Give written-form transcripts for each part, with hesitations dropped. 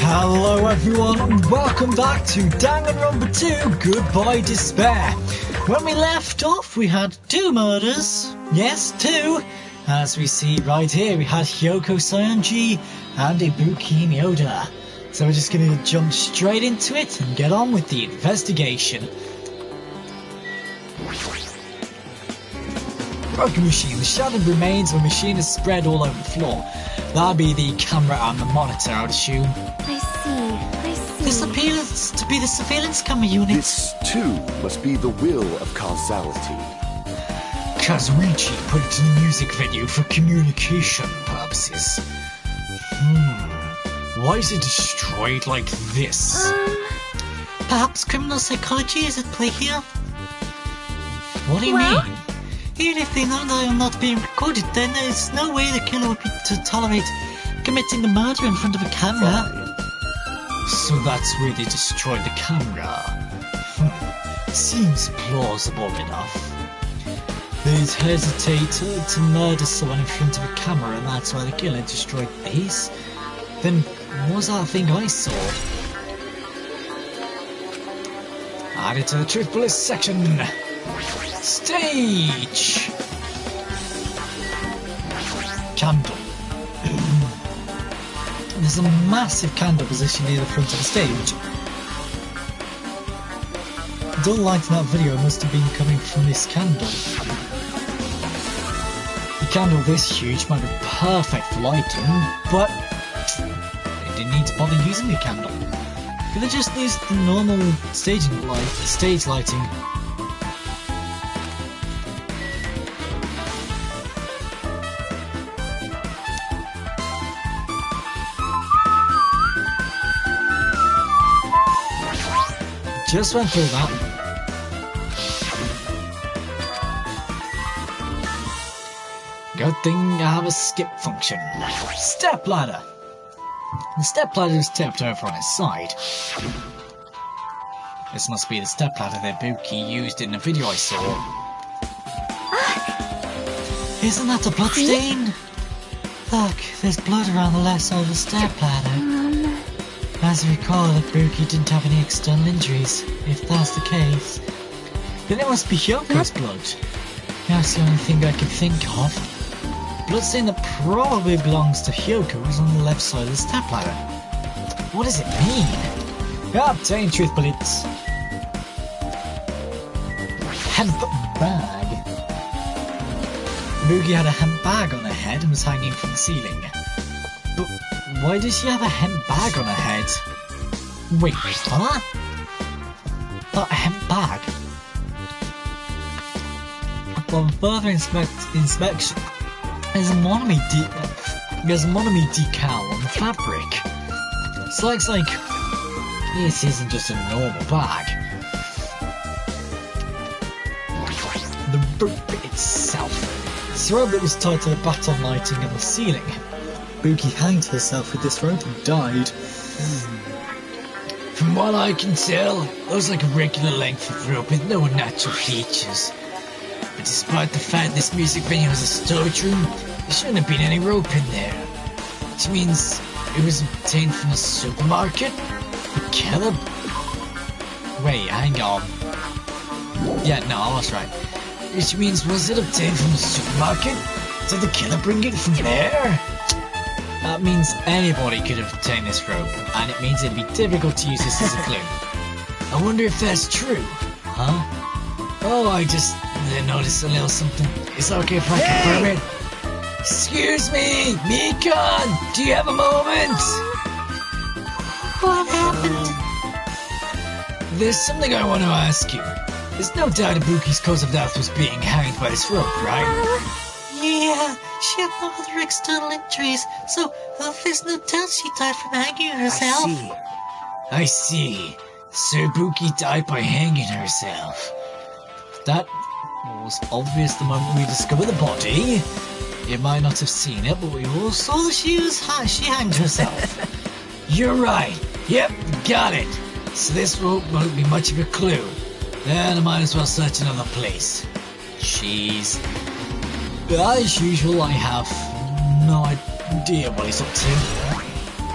Hello everyone and welcome back to Danganronpa 2 Goodbye Despair. When we left off we had 2 murders, yes 2, as we see right here we had Hyoko Sayonji and Ibuki Mioda. So we're just going to jump straight into it and get on with the investigation. Broken machine. The shattered remains of a machine is spread all over the floor. That'll be the camera and the monitor, I would assume. I see. This appears to be the surveillance camera unit. This, too, must be the will of causality. Kazuichi put it in a music video for communication purposes. Why is it destroyed like this? Perhaps criminal psychology is at play here? What do you mean? Even if they know that I am not being recorded, then there's no way the killer would be to tolerate committing the murder in front of a camera. So that's where they destroyed the camera. Seems plausible enough. They'd hesitate to murder someone in front of a camera, and that's why the killer destroyed these? Then what was that thing I saw? Added to the Truth Police section. Stage! Candle. There's a massive candle positioned near the front of the stage. The light in that video must have been coming from this candle. A candle this huge might be perfect for lighting, but they didn't need to bother using the candle. Could have just used the normal stage lighting. Just went through that. Good thing I have a skip function. Step ladder. The step ladder is tipped over on its side. This must be the step ladder that Ibuki used in the video I saw. Isn't that a blood stain? Look, there's blood around the left side of the step ladder. As I recall, Ibuki didn't have any external injuries. If that's the case, then it must be Hyoko's blood. That's the only thing I can think of. Bloodstain that probably belongs to Hyoko is on the left side of the step ladder. What does it mean? Obtain truth bullets. Hemp bag. Ibuki had a hemp bag on her head and was hanging from the ceiling. But why does she have a hemp bag on her head? Wait, huh? Not a hemp bag. Upon further inspection, there's a monomy decal on the fabric. So it looks like this isn't just a normal bag. The rope itself. This rope that was tied to the baton lighting on the ceiling. Ibuki hanged herself with this rope and died. From what I can tell, it looks like a regular length of rope with no natural features. But despite the fact this music venue has a storage room, there shouldn't have been any rope in there. Which means it was obtained from the supermarket? The killer? Wait, hang on. Yeah, no, I was right. Which means, was it obtained from the supermarket? Did the killer bring it from there? That means anybody could have obtained this rope, and it means it'd be difficult to use this as a clue. I wonder if that's true. Huh? Oh, I just noticed a little something. It's okay if I confirm it? Excuse me, Mikan! Do you have a moment? What happened? There's something I want to ask you. There's no doubt Ibuki's cause of death was being hanged by this rope, right? Yeah, she had no other external injuries, so there's no doubt she died from hanging herself. I see. So Ibuki died by hanging herself. That was obvious the moment we discovered the body. You might not have seen it, but we all saw that she hanged herself. You're right. Yep, got it. So this rope won't be much of a clue. Then I might as well search another place. Jeez. But as usual, I have no idea what he's up to.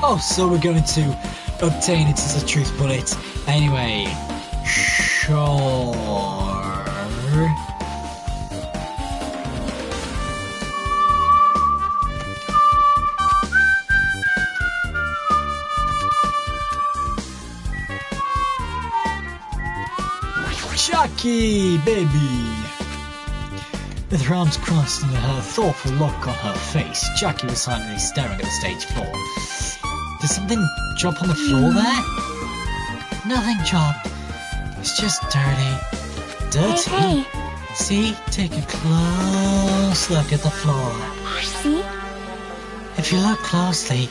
Oh, so we're going to obtain it as a truth bullet. Anyway, sure. Chucky, baby! With her arms crossed and her thoughtful look on her face, Jackie was silently staring at the stage floor. Did something drop on the floor there? Nothing dropped. It's just dirty. Dirty? Hey. See? Take a close look at the floor. See? If you look closely,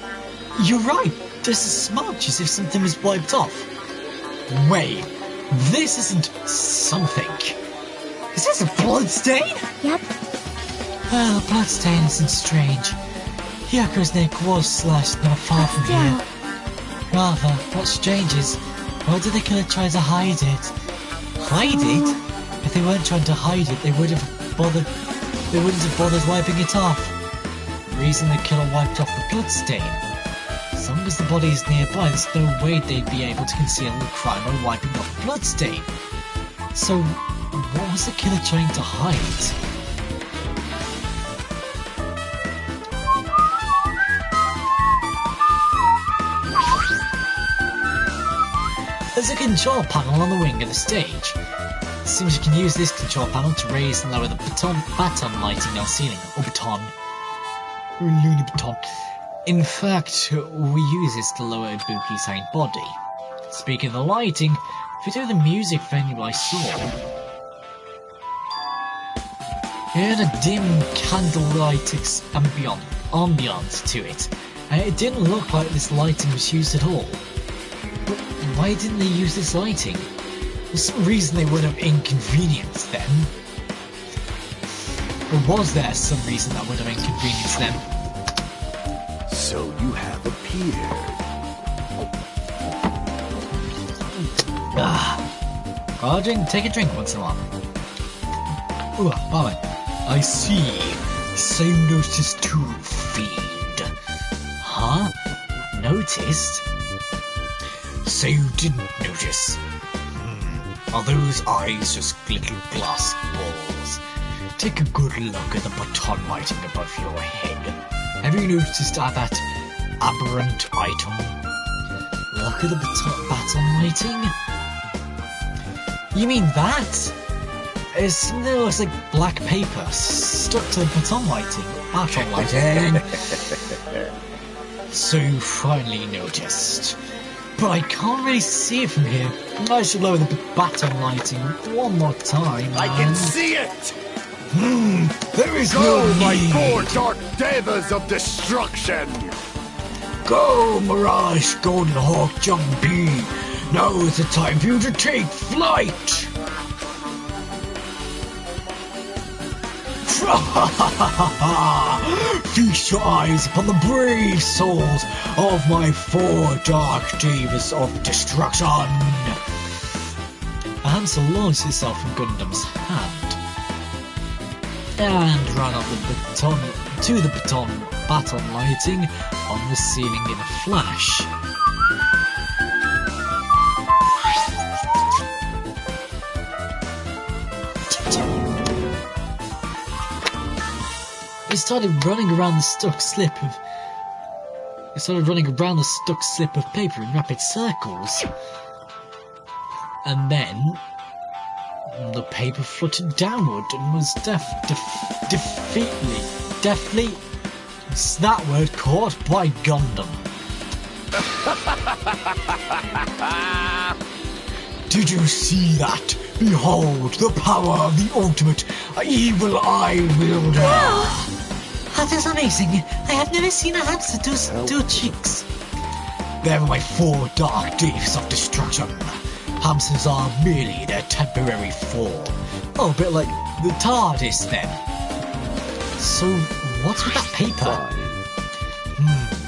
you're right. There's a smudge as if something was wiped off. Wait, this isn't something. Is this a bloodstain? Yep. Well, a bloodstain isn't strange. Hyaku's neck was slashed not far from here. Rather, what's strange is, why did the killer try to hide it? Hide it? If they weren't trying to hide it, they wouldn't have bothered wiping it off. The reason the killer wiped off the bloodstain. As long as the body is nearby, there's no way they'd be able to conceal the crime by wiping off the bloodstain. So, what was the killer trying to hide? There's a control panel on the wing of the stage. It seems you can use this control panel to raise and lower the baton lighting on the ceiling. Or baton. Loony baton. In fact, we use this to lower Ibuki's hind body. Speaking of the lighting, if you do the music venue I saw, it had a dim candlelight ambiance to it, and it didn't look like this lighting was used at all. But why didn't they use this lighting? There's some reason they would have inconvenienced them. Or was there some reason that would have inconvenienced them? So you have appeared. Take a drink once in a while. Ooh, alright. I see. Same notice to feed. Huh? Noticed? So you didn't notice. Are those eyes just little glass balls? Take a good look at the baton lighting above your head. Have you noticed that aberrant item? Look at the baton lighting? You mean that? It's something that looks like black paper stuck to the baton lighting. Baton lighting. So you finally noticed. But I can't really see it from here. I should lower the baton lighting one more time. I can see it! There is Go, no my need. 4 dark devas of destruction! Go, Mirage, Golden Hawk, Jump B. Now is the time for you to take flight. Feast your eyes upon the brave souls of my 4 dark devas of destruction. A handle launched itself from Gundam's hand and ran up the baton to the baton lighting on the ceiling in a flash. It started running around the stuck slip of paper in rapid circles. And then the paper fluttered downward and was deftly, it's that word, caught by Gundam. Did you see that? Behold the power of the ultimate evil eye wielder. Wow! That is amazing. I have never seen a hamster do tricks. They're my 4 dark devas of destruction. Hamsters are merely their temporary form. Oh, a bit like the TARDIS then. So, what's with that paper?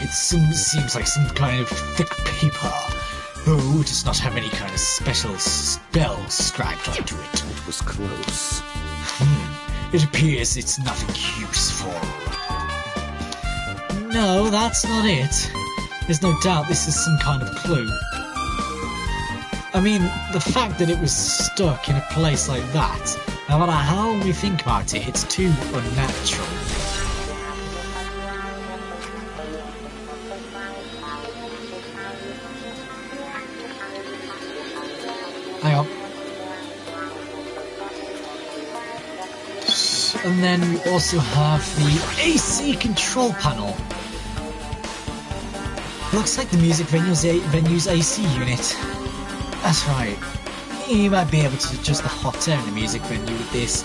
It seems like some kind of thick paper. Though it does not have any kind of special spell scribed onto it. It was close. It appears it's nothing useful. No, that's not it. There's no doubt this is some kind of clue. I mean, the fact that it was stuck in a place like that, no matter how we think about it, it's too unnatural. Hang on. And then we also have the AC control panel. Looks like the music venue's AC unit. That's right. You might be able to adjust the hot air in the music venue with this.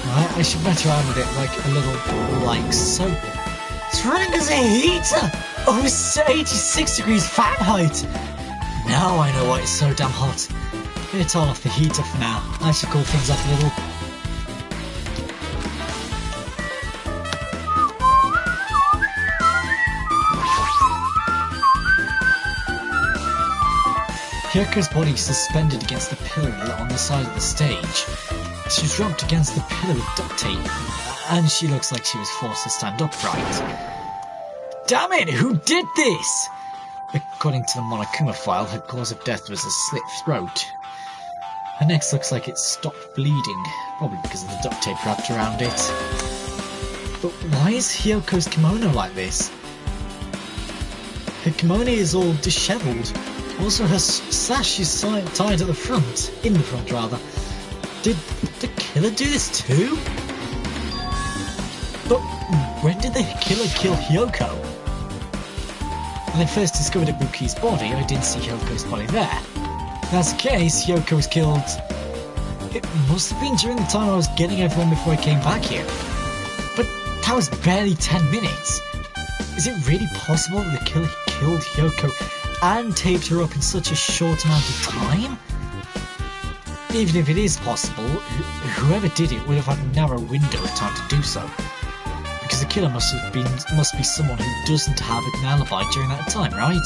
Right, I should mess around with it like a little, like so. It's running as a heater! Over 86 degrees Fahrenheit! Now I know why it's so damn hot. Gonna turn off the heater for now. I should cool things off a little. Hyoko's body is suspended against the pillar on the side of the stage. She's dropped against the pillar with duct tape, and she looks like she was forced to stand upright. Damn it, who did this? According to the Monokuma file, her cause of death was a slit throat. Her neck looks like it stopped bleeding, probably because of the duct tape wrapped around it. But why is Hyoko's kimono like this? Her kimono is all dishevelled. Also, her sash is tied at the front. In the front, rather. Did the killer do this too? But when did the killer kill Hyoko? When I first discovered Ibuki's body, I didn't see Hyoko's body there. If that's the case, Hyoko was killed. It must have been during the time I was getting everyone before I came back here. But that was barely 10 minutes. Is it really possible that the killer killed Hyoko and taped her up in such a short amount of time? Even if it is possible, whoever did it would have had a narrow window of time to do so. Because the killer must be someone who doesn't have an alibi during that time, right?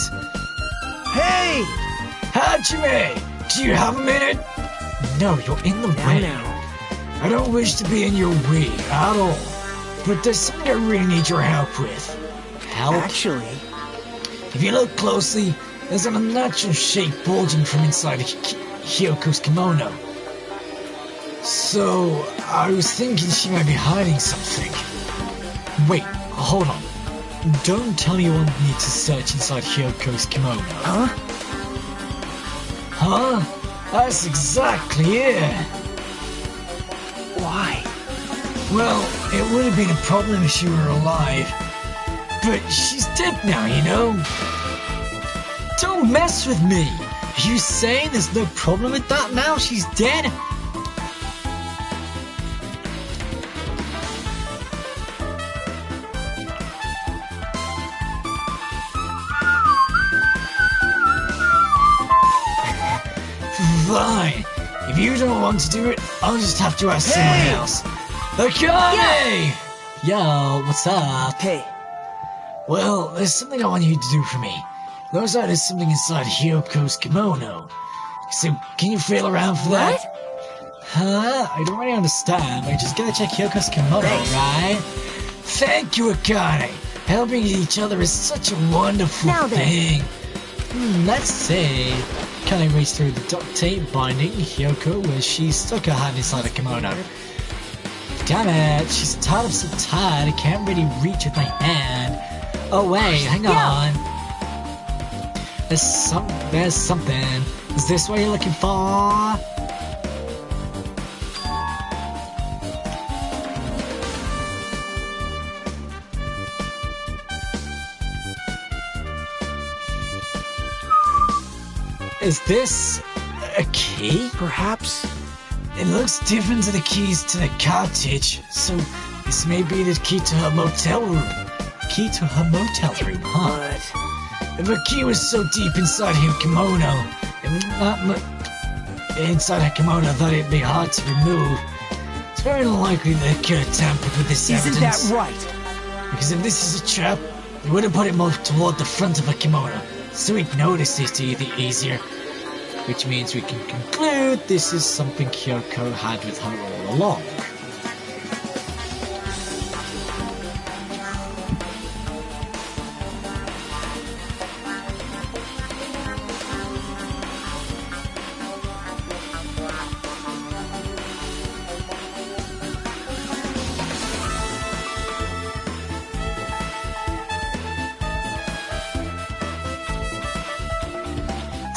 Hey! Hajime! Do you have a minute? No, you're in the way. I don't wish to be in your way at all. But there's something I really need your help with. Help? Actually, if you look closely, there's an unnatural shape bulging from inside Hyoko's kimono. So, I was thinking she might be hiding something. Wait, hold on. Don't tell me you want me to search inside Hyoko's kimono. Huh? Huh? That's exactly it. Why? Well, it would have been a problem if she were alive. But she's dead now, you know? Don't mess with me! Are you saying there's no problem with that now? She's dead? Fine. If you don't want to do it, I'll just have to ask someone else. Akane! Yo, what's up? Hey. Well, there's something I want you to do for me. Looks like there's something inside Hyoko's kimono. So, can you feel around for that? What? Huh? I don't really understand. I just gotta check Hyoko's kimono, right? Thank you, Akane. Helping each other is such a wonderful thing. Let's see. Can I reach through the duct tape binding Hyoko where she stuck her hand inside a kimono? Damn it, she's tied up so tight I can't really reach with my hand. Oh wait, hang on. There's something. Is this what you're looking for? Is this a key? Perhaps? It looks different to the keys to the cottage, so this may be the key to her motel room. Key to her motel room, huh? But if a key was so deep inside her kimono, inside her kimono that it'd be hard to remove, it's very unlikely that it could have tampered with this evidence. Isn't that right? Because if this is a trap, they would have put it more toward the front of her kimono, so we'd notice it easier. Which means we can conclude this is something Hyoko had with her all along.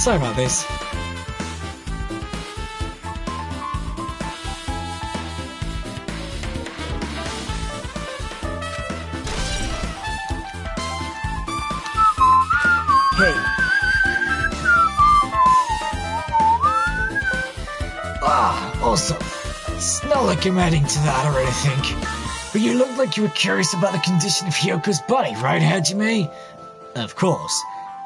Sorry about this. Hey. Also, it's not like I'm adding to that or anything. But you looked like you were curious about the condition of Hyoko's body, right, Hajime? Of course.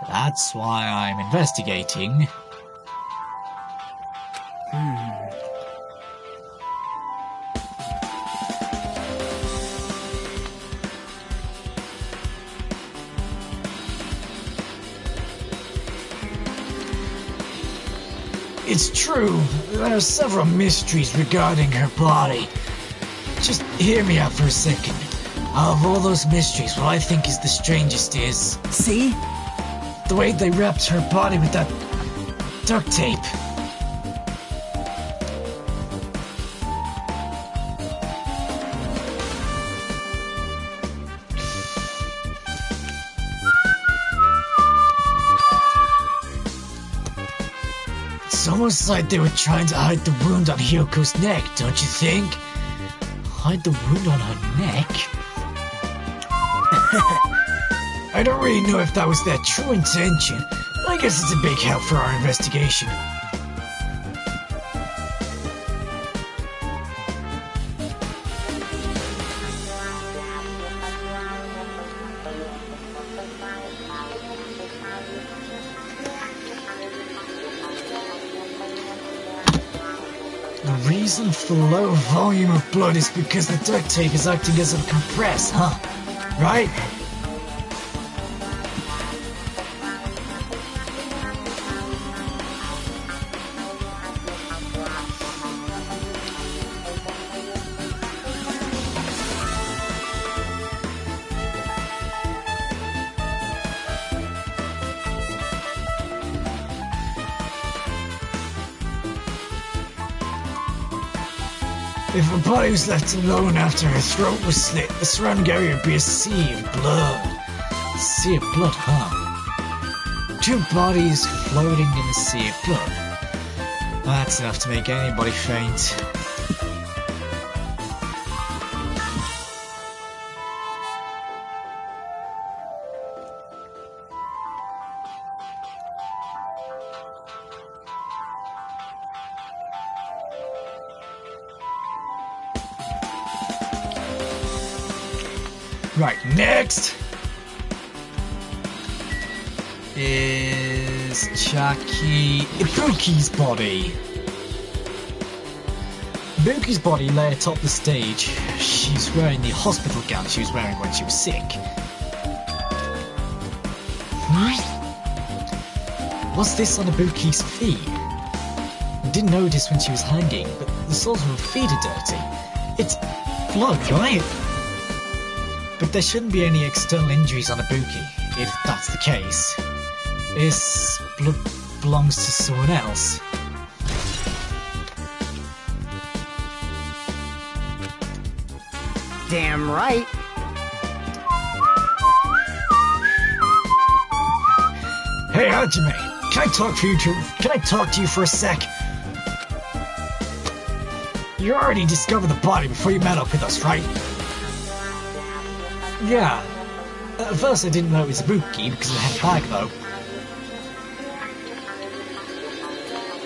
That's why I'm investigating. It's true, there are several mysteries regarding her body. Just hear me out for a second. Out of all those mysteries, what I think is the strangest is... See? the way they wrapped her body with that duct tape. It's almost like they were trying to hide the wound on Hyoko's neck, don't you think? Hide the wound on her neck? I don't really know if that was their true intention, but I guess it's a big help for our investigation. The reason for the low volume of blood is because the duct tape is acting as a compress, huh? Right? If her body was left alone after her throat was slit, the surrounding area would be a sea of blood. A sea of blood, huh? Two bodies floating in a sea of blood. That's enough to make anybody faint. Right, next is Chaki Ibuki's body. Ibuki's body lay atop the stage. She's wearing the hospital gown she was wearing when she was sick. What's this on Ibuki's feet? I didn't notice when she was hanging, but the soles of her feet are dirty. It's blood, right? But there shouldn't be any external injuries on Ibuki, if that's the case. This blood belongs to someone else. Damn right. Hey Hajime, can I talk to you for a sec? You already discovered the body before you met up with us, right? Yeah. At first I didn't know it was Ibuki because it had a bag though.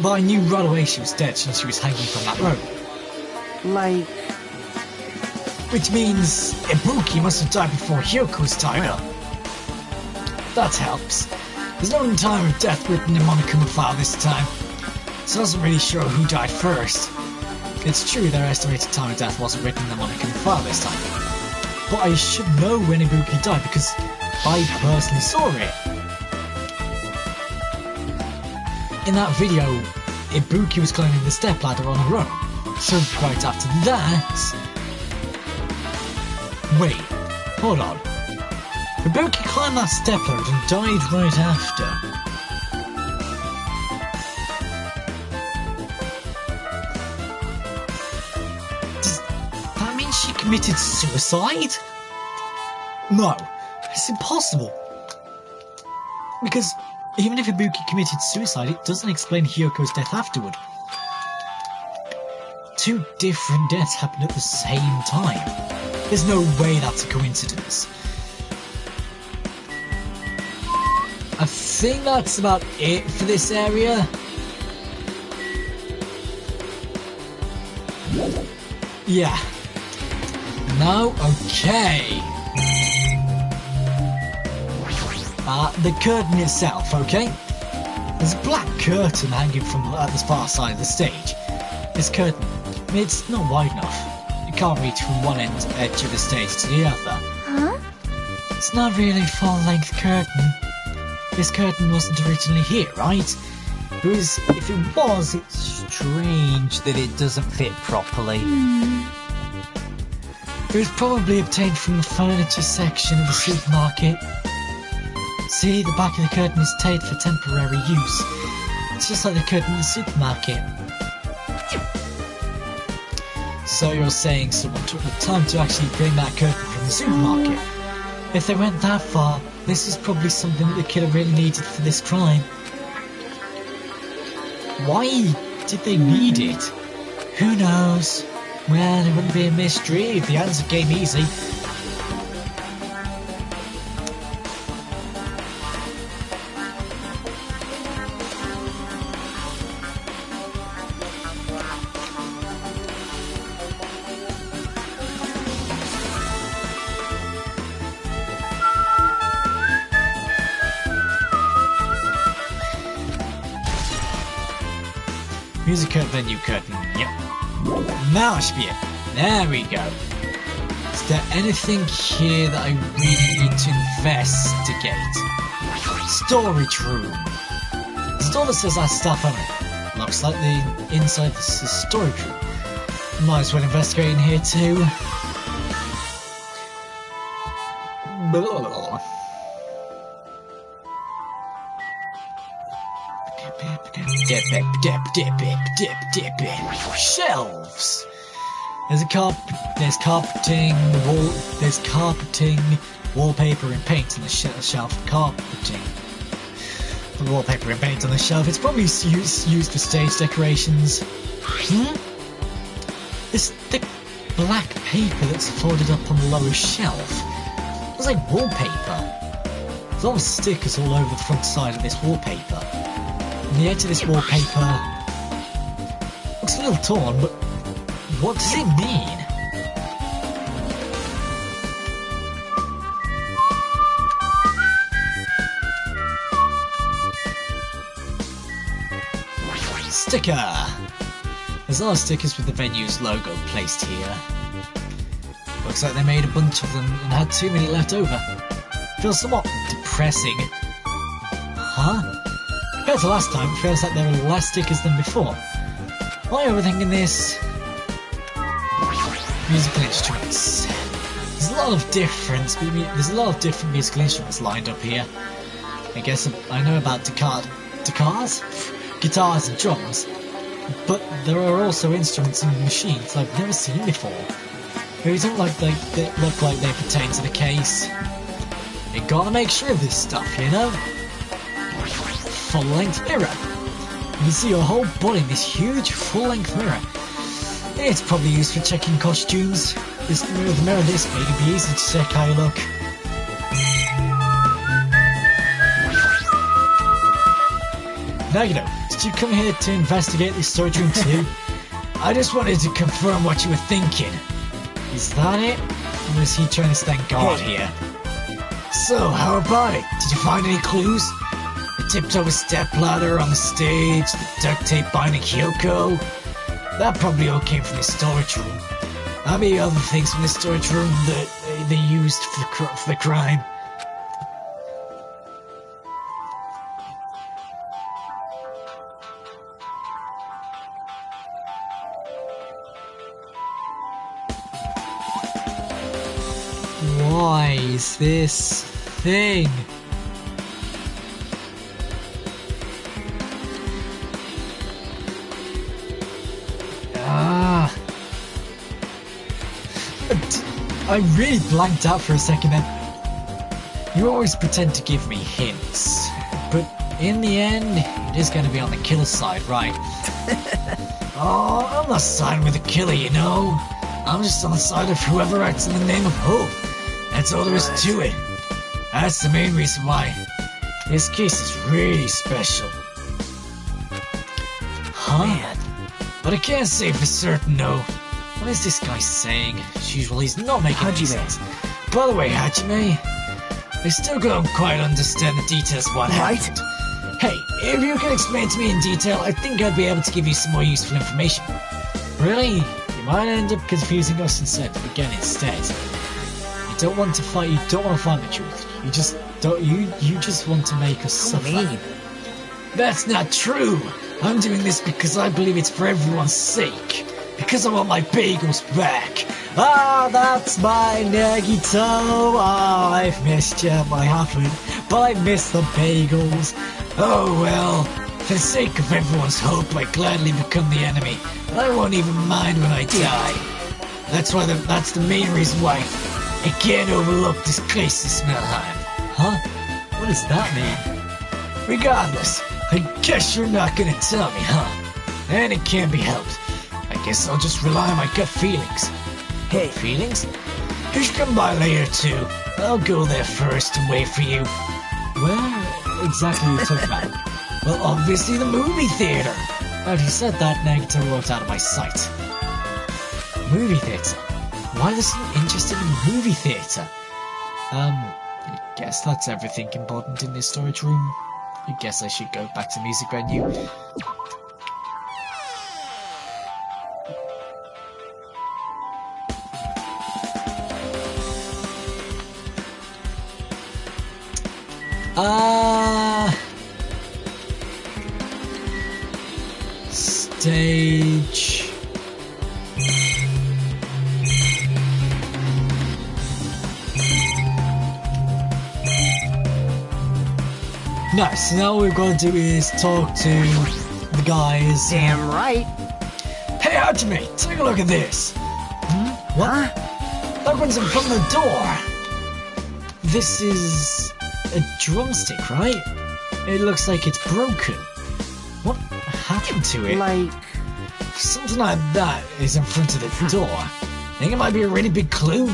But I knew right away she was dead since she was hanging from that rope. Like... Which means Ibuki must have died before Hyoko was tied up. That helps. There's no time of death written in Monokuma file this time, so I wasn't really sure who died first. It's true their estimated time of death wasn't written in the Monokuma file this time. But I should know when Ibuki died because I personally saw it. In that video, Ibuki was climbing the stepladder on her own. So right after that... Wait, hold on. Ibuki climbed that stepladder and died right after. Does that mean she committed suicide? No, it's impossible. Because Even if Ibuki committed suicide, it doesn't explain Hyoko's death afterward. Two different deaths happened at the same time. There's no way that's a coincidence. I think that's about it for this area. Yeah. No? Okay. The curtain itself, okay? There's a black curtain hanging from the far side of the stage. This curtain, it's not wide enough. You can't reach from one edge of the stage to the other. Huh? It's not really a full-length curtain. This curtain wasn't originally here, right? If it was, it's strange that it doesn't fit properly. It was probably obtained from the furniture section of the supermarket. See, the back of the curtain is taped for temporary use. It's just like the curtain in the supermarket. So you're saying someone took the time to actually bring that curtain from the supermarket? If they went that far, this is probably something that the killer really needed for this crime. Why did they need it? Who knows? Well, it wouldn't be a mystery if the answer came easy. Music curtain, venue curtain, yep. Now it should be it. There we go. Is there anything here that I really need to investigate? Storage room. The store that says that stuff on it. Looks like the inside of this is storage room. Might as well investigate in here too. Shelves. There's carpeting, wallpaper and paint on the shelf. Carpeting. The wallpaper and paint on the shelf. It's probably used for stage decorations. This thick black paper that's folded up on the lower shelf. Looks like wallpaper. There's a lot of stickers all over the front side of this wallpaper. And the edge of this wallpaper looks a little torn, but what does it mean? Sticker! There's a lot of stickers with the venue's logo placed here. Looks like they made a bunch of them and had too many left over. Feels somewhat depressing. Huh? Compared to last time, it feels like there are less stickers than before. Am I overthinking this? Musical instruments. There's a lot of different musical instruments lined up here. I guess I know about guitars and drums, but there are also instruments and machines I've never seen before. They don't look like they pertain to the case. You gotta make sure of this stuff, you know? Full-length mirror. You can see your whole body in this huge full-length mirror. It's probably used for checking costumes. The mirror this big, it'd be easy to check how you look. Now you know, did you come here to investigate this storage room too? I just wanted to confirm what you were thinking. Is that it? Or is he trying to stand guard here? So, how about it? Did you find any clues? The tipped-over stepladder on the stage, the duct tape binding Hyoko? That probably all came from the storage room. How many other things from the storage room that they used for the crime? Why is this thing? I really blanked out for a second then. You always pretend to give me hints, but in the end, it is going to be on the killer's side, right? Oh, I'm not siding with the killer, you know. I'm just on the side of whoever acts in the name of hope. That's all there is to it. That's the main reason why this case is really special. Huh? Man. But I can't say for certain, though. What is this guy saying? As usual, he's not making any sense. By the way, Hajime, I still don't quite understand the details of what happened. Hey, if you can explain to me in detail, I think I'd be able to give you some more useful information. Really? You might end up confusing us again instead. You don't want to fight. You don't want to find the truth. You just don't. You just want to make us suffer. That's not true. I'm doing this because I believe it's for everyone's sake. Because I want my bagels back. Ah, that's my Nagito. Oh, I've missed you. I haven't, but I missed the bagels. Oh well, for the sake of everyone's hope, I gladly become the enemy. I won't even mind when I die. That's the main reason why I can't overlook this case this time. Huh? What does that mean? Regardless, I guess you're not gonna tell me, huh? And it can't be helped. I guess I'll just rely on my gut feelings. Hey, feelings? You should come by later too. I'll go there first and wait for you. Where exactly are you talking about? Well, obviously the movie theater. As you said that, Nagito walked out of my sight. Movie theater? Why was he interested in the movie theater? I guess that's everything important in this storage room. I guess I should go back to the music venue. Stage. Nice, now what we've got to do is talk to the guys. Damn right. Hey Hajime, take a look at this. What? That one's in front of the door. This is a drumstick, right? It looks like it's broken. What happened to it? Like... Something like that is in front of the door. I think it might be a really big clue.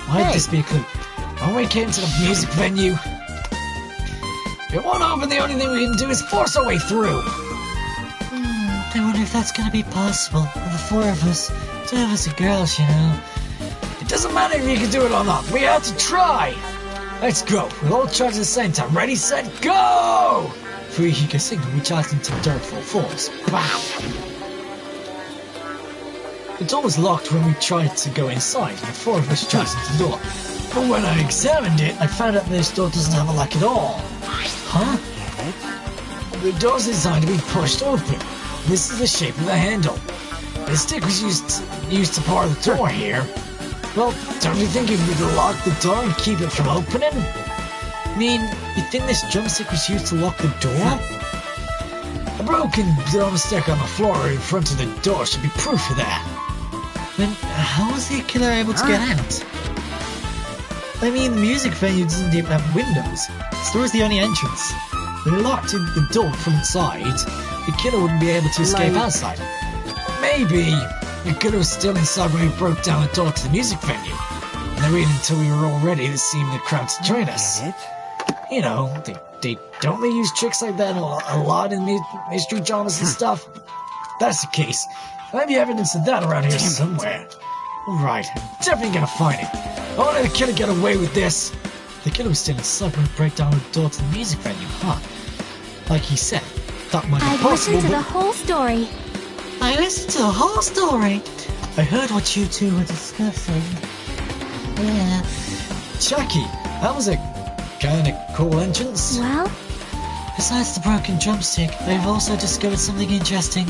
Why would this be a clue? When we came to the music venue, if it won't open, the only thing we can do is force our way through. I wonder if that's gonna be possible. With the four of us, two of us are girls, you know. It doesn't matter if you can do it or not. We have to try. Let's go. We'll all charge at the same time. Ready, set, go! Fuyuhiko signal, we charged into dirt full force. Bam! The door was locked when we tried to go inside, and the four of us charged into the door. But when I examined it, I found out this door doesn't have a lock at all. Huh? The door's designed to be pushed open. This is the shape of the handle. The stick was used to power the door here. Well, don't you think it would lock the door and keep it from opening? I mean, you think this drumstick was used to lock the door? A broken drumstick on the floor in front of the door should be proof of that. Then how was the killer able to get out? I mean, the music venue doesn't even have windows. This door is the only entrance. When he locked the door from inside, the killer wouldn't be able to escape outside. Maybe the killer was still inside when we broke down the door to the music venue. And they waited until we were all ready to see the crowd to join us. You know, they don't they use tricks like that a lot in mystery dramas and stuff? That's the case. There might be evidence of that around here somewhere. Alright, I'm definitely gonna find it. I won't let the killer get away with this. The killer was still inside when we break down the door to the music venue, huh? Like he said, that might be possible, listened to the whole story. I listened to the whole story. I heard what you two were discussing. Yeah. Jackie, that was a kind of cool entrance. Well? Besides the broken drumstick, I've also discovered something interesting.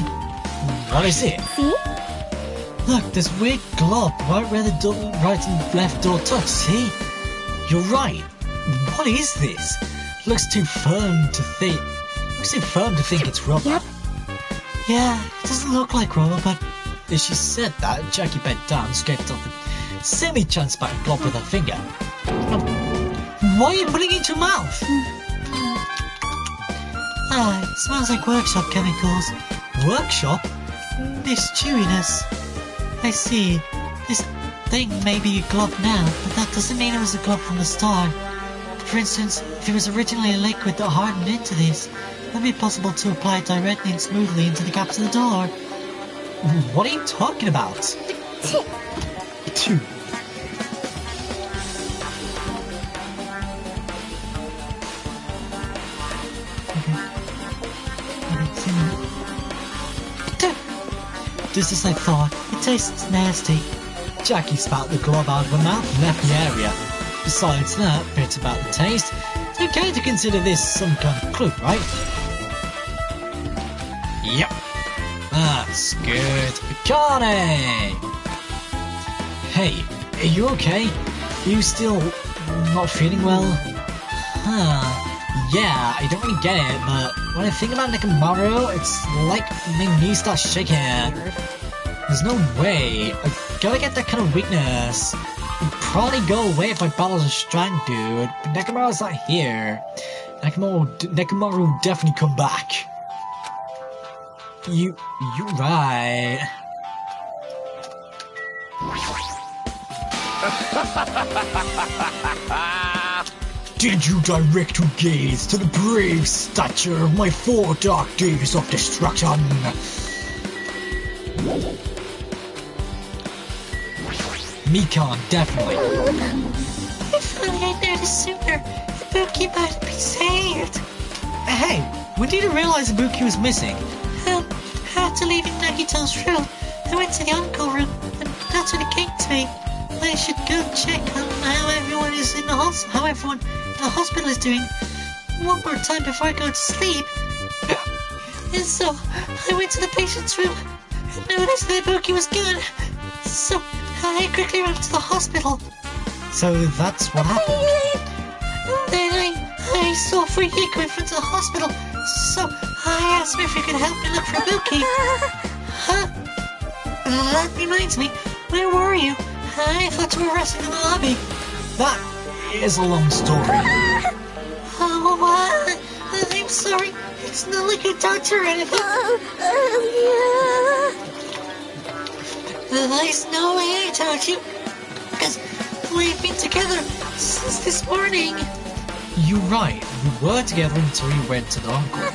What is it? See? Look, this weird glob right where the right and left door touch, see? You're right. What is this? Looks too firm to think. Looks too firm to think it's rubber. Yep. Yeah, it doesn't look like rubber, but as she said that, Jackie bent down and scraped off the semi-transparent glob with her finger. Why are you putting it into your mouth? Ah, it smells like workshop chemicals. Workshop? This chewiness. I see. This thing may be a glove now, but that doesn't mean it was a glove from the start. For instance, if it was originally a liquid that hardened into this, it would be possible to apply it directly and smoothly into the gaps of the door. What are you talking about? Two. Just as I thought, it tastes nasty. Jackie spat the glove out of her mouth and left the area. Besides that bit about the taste, it's okay to consider this some kind of clue, right? Yep. That's good. Connie! Hey, are you okay? Are you still not feeling well? Yeah, I don't really get it, but when I think about Nekomaru, it's like my knees start shaking. There's no way. I gotta get that kind of weakness. It'd probably go away if I battled a strong dude, but Nekomaru's not here. Nekomaru will definitely come back. You're right. Did you direct your gaze to the brave stature of my 4 dark days of destruction? Mikan, definitely. If only I'd noticed sooner, Ibuki might have been saved. Hey, when did you realize Ibuki was missing? After leaving Nagito's room, I went to the encore room, and that's when it came to me. I should go check on how everyone in the hospital is doing one more time before I go to sleep. And so, I went to the patient's room and noticed that Ibuki was gone. So, I quickly ran to the hospital. So that's what happened? Then I saw Fuyiko in front of the hospital, so I asked him if he could help me look for Ibuki. Huh? That reminds me, where were you? I thought you were resting in the lobby. That is a long story. Oh, I'm sorry. It's not like a doctor or anything. There's no way I told you, because we've been together since this morning. You're right, we were together until you went to the encore.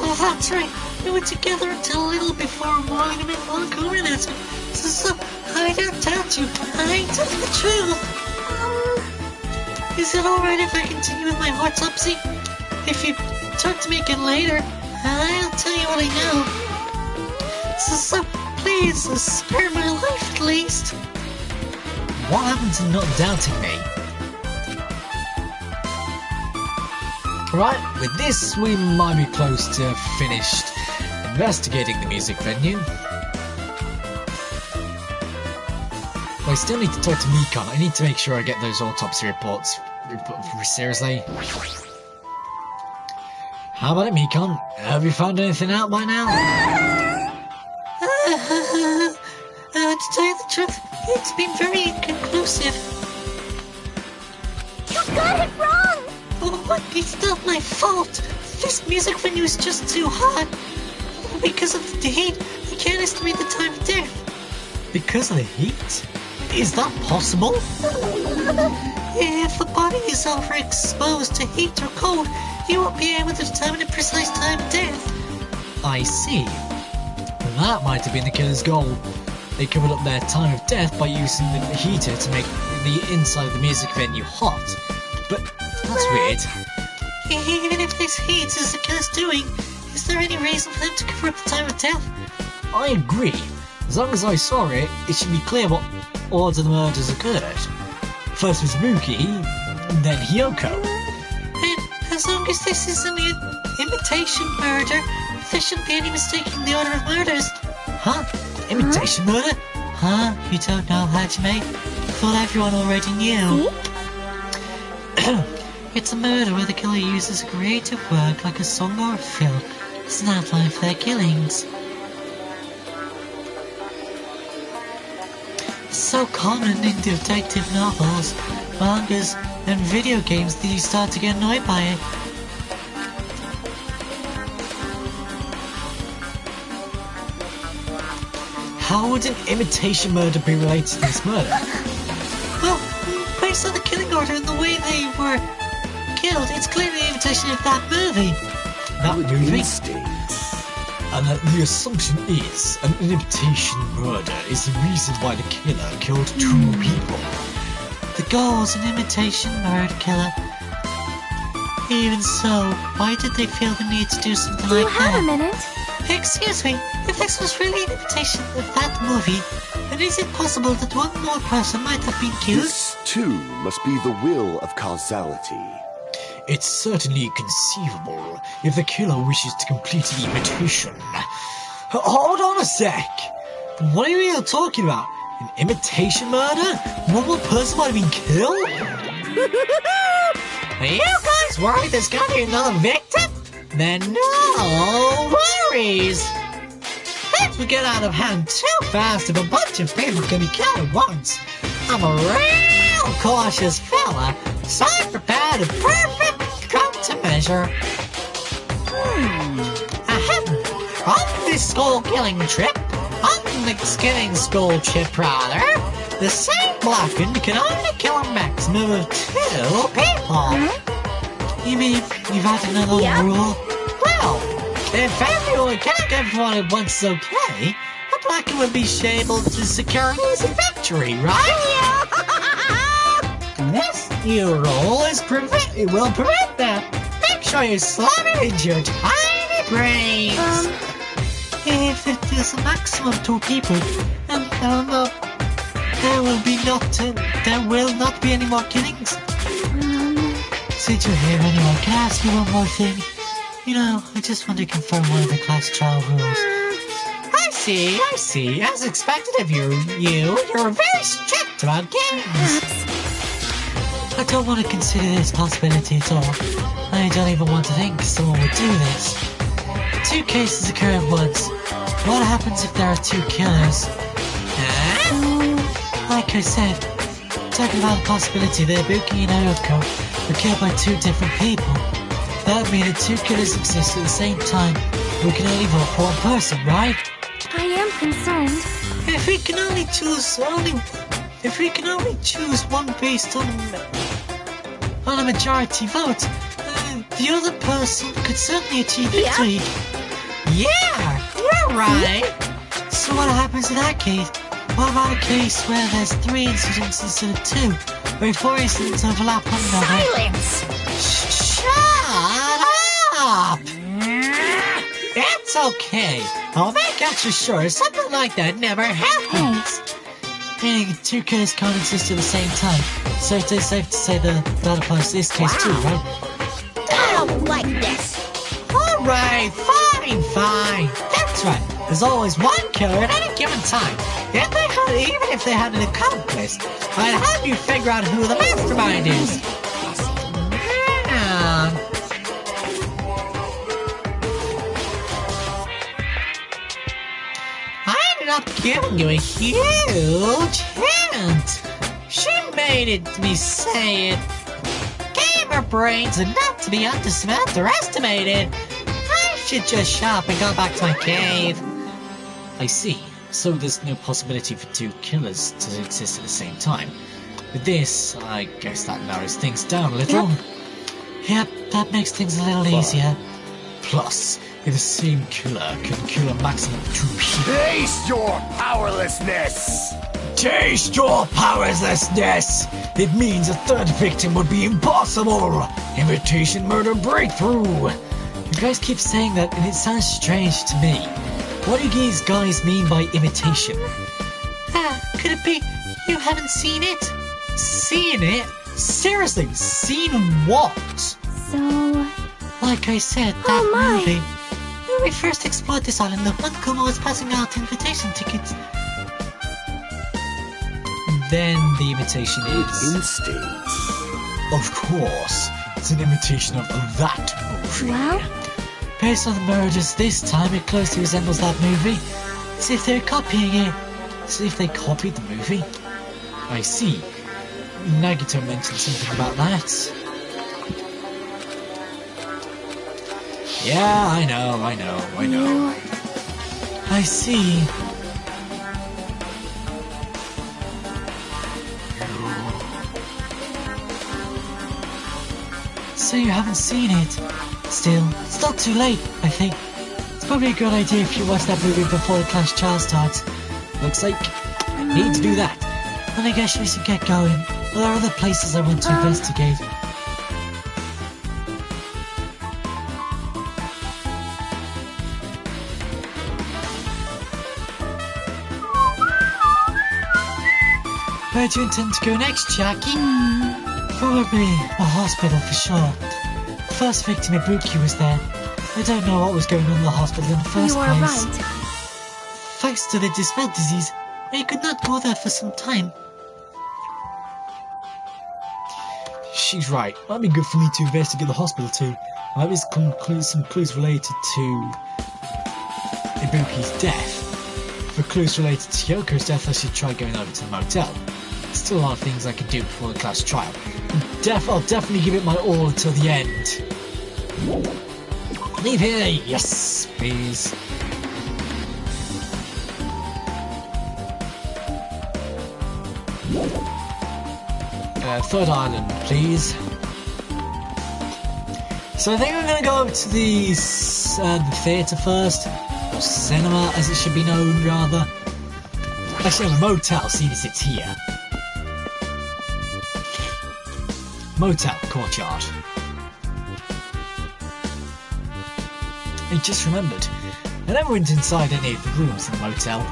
Oh, that's right. We were together until a little before William and Encore announcement. So I don't doubt you. I tell you the truth. Is it alright if I continue with my autopsy? If you talk to me again later, I'll tell you what I know. So please, spare my life at least. What happened to not doubting me? Right, with this we might be close to finished investigating the music venue. But I still need to talk to Mikan. I need to make sure I get those autopsy reports. Seriously? How about it, Mikan? Have you found anything out by now? To tell you the truth, it's been very inconclusive. You got it wrong! Oh, it's not my fault. This music venue is just too hot. Because of the heat, I can't estimate the time of death. Because of the heat? Is that possible? If the body is overexposed to heat or cold, you won't be able to determine the precise time of death. I see. That might have been the killer's goal. They covered up their time of death by using the heater to make the inside of the music venue hot. But that's weird. Even if this heat is the killer's doing, is there any reason for them to cover up the time of death? I agree. As long as I saw it, it should be clear what order the murders occurred. First was Muki, then Hyoko. And as long as this is an imitation murder, there shouldn't be any mistaking the order of murders. Huh? Imitation murder? Huh? You don't know, Hajime? Thought everyone already knew. It's a murder where the killer uses creative work like a song or a film as an outline for their killings. It's so common in detective novels, mangas, and video games that you start to get annoyed by it. how would an imitation murder be related to this murder? Well, based on the killing order and the way they were killed, it's clearly an imitation of that movie. That movie? Instincts. And that the assumption is an imitation murder is the reason why the killer killed 2 people. The goal was an imitation murder killer. Even so, why did they feel the need to do something Do you like have that? a minute? Excuse me, if this was really an imitation of that movie, then is it possible that one more person might have been killed? This, too, must be the will of causality. It's certainly conceivable if the killer wishes to complete the imitation. Hold on a sec! What are you talking about? An imitation murder? One more person might have been killed? Are you guys worried there's gonna be another victim? Then no worries! Things will get out of hand too fast if a bunch of people can be killed at once. I'm a real cautious fella, so I'm prepared to perfect countermeasure. On this skull-killing trip, the same blackened can only kill a maximum of 2 people. You mean you've had another rule? Well, if killing everyone at once is okay, a blackened would be able to secure an easy victory, right? This new rule will prevent that. Make sure you slam it into your tiny brains. If it is a maximum of 2 people, and there will not be any more killings. Since you're here anyway, can I ask you one more thing? You know, I just want to confirm one of the class trial rules. I see. As expected of you're very strict about games. I don't want to consider this possibility at all. I don't even want to think someone would do this. 2 cases occur at once. What happens if there are 2 killers? Like I said, talking about the possibility that Ibuki and Ayako were killed by 2 different people. That would mean that 2 killers exist at the same time. We can only vote for 1 person, right? I am concerned. If we can only choose one based on a majority vote, the other person could certainly achieve victory. Yeah, you're right. So what happens in that case? What about a case where there's 3 incidents instead of 2, where 4 incidents overlap one another? Silence! Shut up! It's okay. I'll make extra sure something like that never happens. Meaning 2 killers can't exist at the same time. So it's safe to say that applies to this case too, right? I don't like this. Alright, fine. That's right. There's always 1 killer at any given time. Even if they had an accomplice, I'd have you figure out who the mastermind is. I ended up giving you a huge hint. She made me say it. Gamer brains are not to be underestimated. I should just shut up and go back to my cave. I see. So there's no possibility for 2 killers to exist at the same time. With this, I guess that narrows things down a little. Yep, that makes things a little easier. Plus, if the same killer can kill a maximum of 2 people... Taste your powerlessness! Taste your powerlessness! It means a 3rd victim would be impossible! Imitation murder breakthrough! You guys keep saying that and it sounds strange to me. What do you guys mean by imitation? Could it be you haven't seen it? Seen it? Seriously, seen what? So... Like I said, that movie. When we first explored this island, the one Kuma was passing out invitation tickets. Then the imitation is... Instincts. Of course, it's an imitation of that movie. Well? Based on the murders this time, it closely resembles that movie. See if they're copying it. See if they copied the movie. I see. Nagito mentioned something about that. Yeah, I know. I see. so you haven't seen it. Still, it's not too late, I think. It's probably a good idea if you watch that movie before the class trial starts. Looks like I need to do that. Then I guess we should get going. There are other places I want to investigate. Where do you intend to go next, Jackie? Probably a hospital for sure. The first victim, Ibuki, was there. I don't know what was going on in the hospital in the first You place. are right. Thanks to the dispel disease, I could not go there for some time. She's right. Might be good for me to investigate the hospital too. I might be some clues related to Ibuki's death. For clues related to Yoko's death, I should try going over to the motel. Still a lot of things I can do before the class trial. I'll definitely give it my all until the end. Leave here, yes, please. Third island, please. So I think we're gonna go over to the theatre first, or cinema, as it should be known, rather. Actually, a motel, seeing as it's here. Motel courtyard. I just remembered, I never went inside any of the rooms in the motel.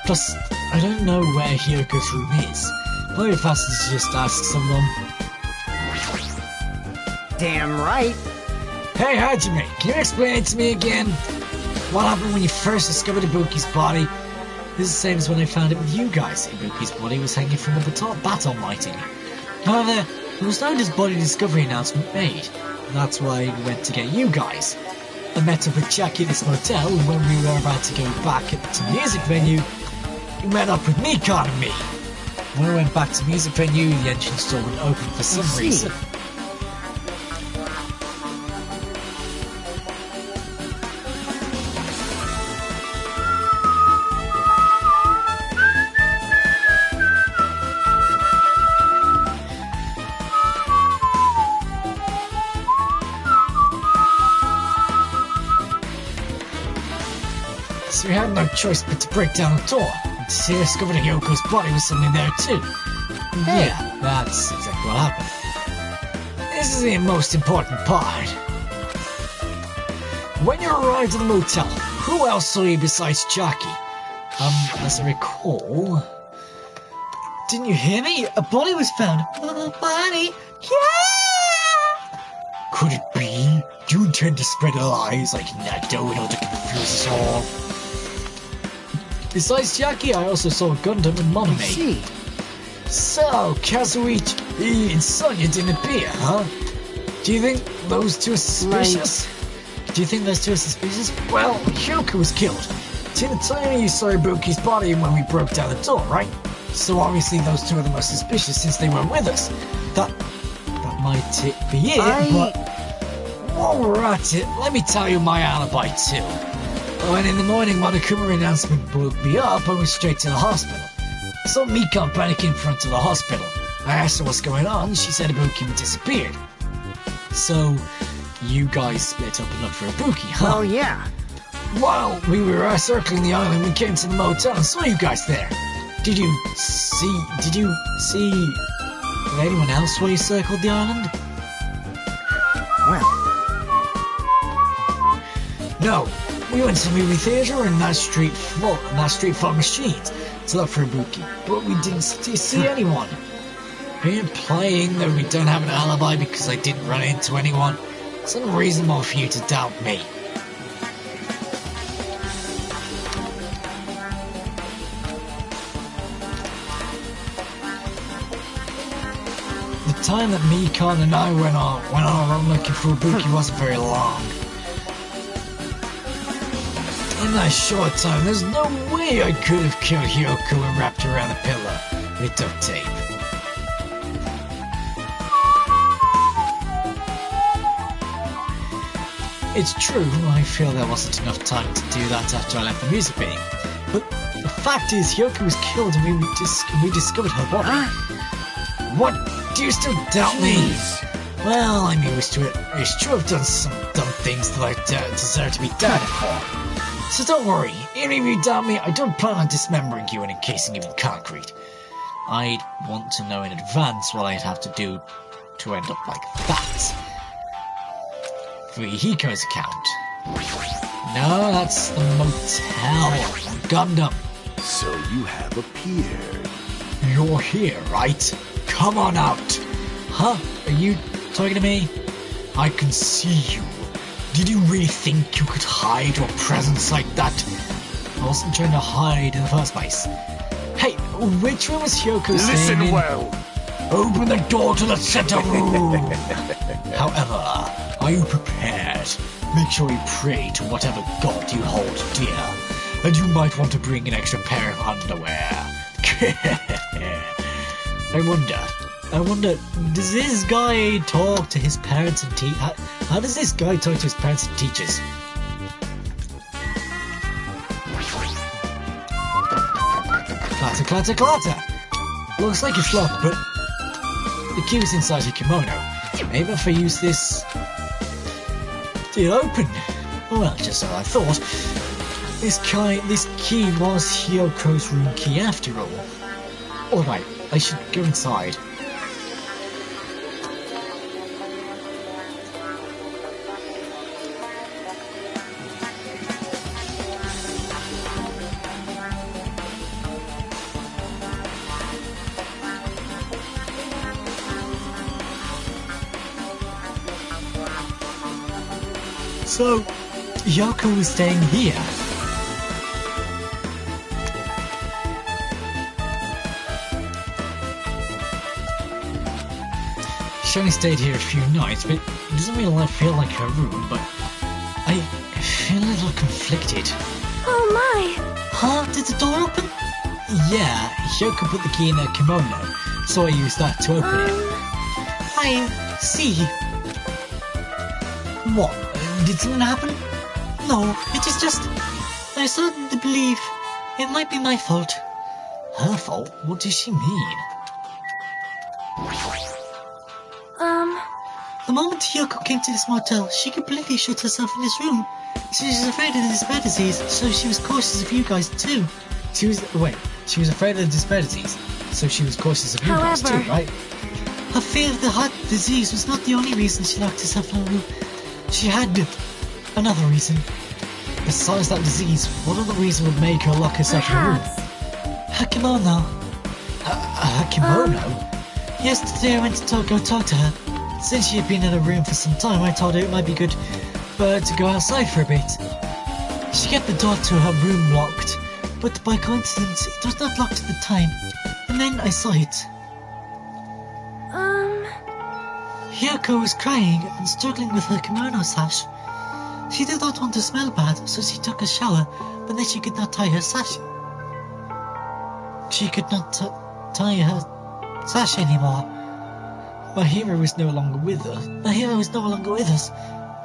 Plus, I don't know where Hyoko's room is. Probably faster to just ask someone. Damn right. Hey Hajime, can you explain it to me again? What happened when you first discovered Ibuki's body? This is the same as when I found it with you guys. Ibuki's body was hanging from the baton lighting. However, there was no body discovery announcement made. That's why we went to get you guys. I met up with Jackie at this motel, and when we were about to go back to the music venue, you met up with Mikon and me. When we went back to the music venue, the entrance door wouldn't open for some reason. So we had no choice but to break down the door. And to discover that Yoko's body was sitting there too. Hey. Yeah, that's exactly what happened. This is the most important part. When you arrived at the motel, who else saw you besides Jackie? As I recall... Didn't you hear me? A body was found. A body? Yeah! Could it be? Do you intend to spread lies like Nato in order to confuse us all? Besides Jackie, I also saw Gundam and Monomaid. See. So, Kazuichi and Sonya didn't appear, huh? Do you think those two are suspicious? Do you think those two are suspicious? Well, Hyoko was killed. See, the time you saw Ibuki's body when we broke down the door, right? So obviously those two are the most suspicious since they weren't with us. That might be it, but while we're at it, let me tell you my alibi too. When in the morning Monokuma announcement woke me up, I went straight to the hospital. I saw Mikon panicking in front of the hospital. I asked her what's going on, she said Ibuki had disappeared. So, you guys split up and looked for Ibuki, huh? Oh yeah. While we were circling the island, we came to the motel and saw you guys there. Did you see anyone else while you circled the island? Well. No. We went to the movie theater and that street full of machines to look for Ibuki, but we didn't see anyone. Are you implying that we don't have an alibi because I didn't run into anyone? It's unreasonable for you to doubt me. The time that Mikon and I went on around looking for Ibuki wasn't very long. In that short time, there's no way I could have killed Hyoko and wrapped her around a pillar with duct tape. It's true, I feel there wasn't enough time to do that after I left the music venue. But the fact is, Hyoko was killed and we discovered her body. What? Do you still doubt me? Well, I'm used to it. I used to have done some dumb things that I deserve to be dead for. So don't worry, even if you doubt me, I don't plan on dismembering you and encasing you in concrete. I'd want to know in advance what I'd have to do to end up like that. For Hiko's account. No, that's the motel. Gundam. So you have appeared. You're here, right? Come on out. Huh? Are you talking to me? I can see you. Did you really think you could hide your presence like that? I wasn't trying to hide in the first place. Hey, which room is Hyoko staying in? Listen well. Open the door to the center room. However, are you prepared? Make sure you pray to whatever god you hold dear. And you might want to bring an extra pair of underwear. I wonder, does this guy talk to his parents and how does this guy talk to his parents and teachers? Clatter, clatter, clatter! Looks like it's locked, but the key is inside your kimono. Maybe if I use this... It'll open! Well, just so I thought. This key was Hyoko's room key after all. Alright, I should go inside. So, Hyoko was staying here. She only stayed here a few nights, but it doesn't really feel like her room, but I feel a little conflicted. Oh my! Huh? Did the door open? Yeah, Hyoko put the key in her kimono, so I used that to open it. I see. What? Did something happen? No, it is just... I started to believe it might be my fault. Her fault? What does she mean? The moment Hyoko came to this motel, she completely shut herself in this room. She was afraid of the despair disease, so she was cautious of you guys too. She was afraid of the despair disease, so she was cautious of you guys too, right? Her fear of the heart disease was not the only reason she locked herself in a room. She had another reason. Besides that disease, what other reason would make her lock herself in a room? Her kimono. Her kimono? Yesterday I went to go talk to her. Since she had been in her room for some time, I told her it might be good for her to go outside for a bit. She kept the door to her room locked, but by coincidence it was not locked at the time. And then I saw it. Hyoko was crying and struggling with her kimono sash. She did not want to smell bad, so she took a shower, but then she could not tie her sash. She could not tie her sash anymore. My hero was no longer with her. My hero was no longer with us,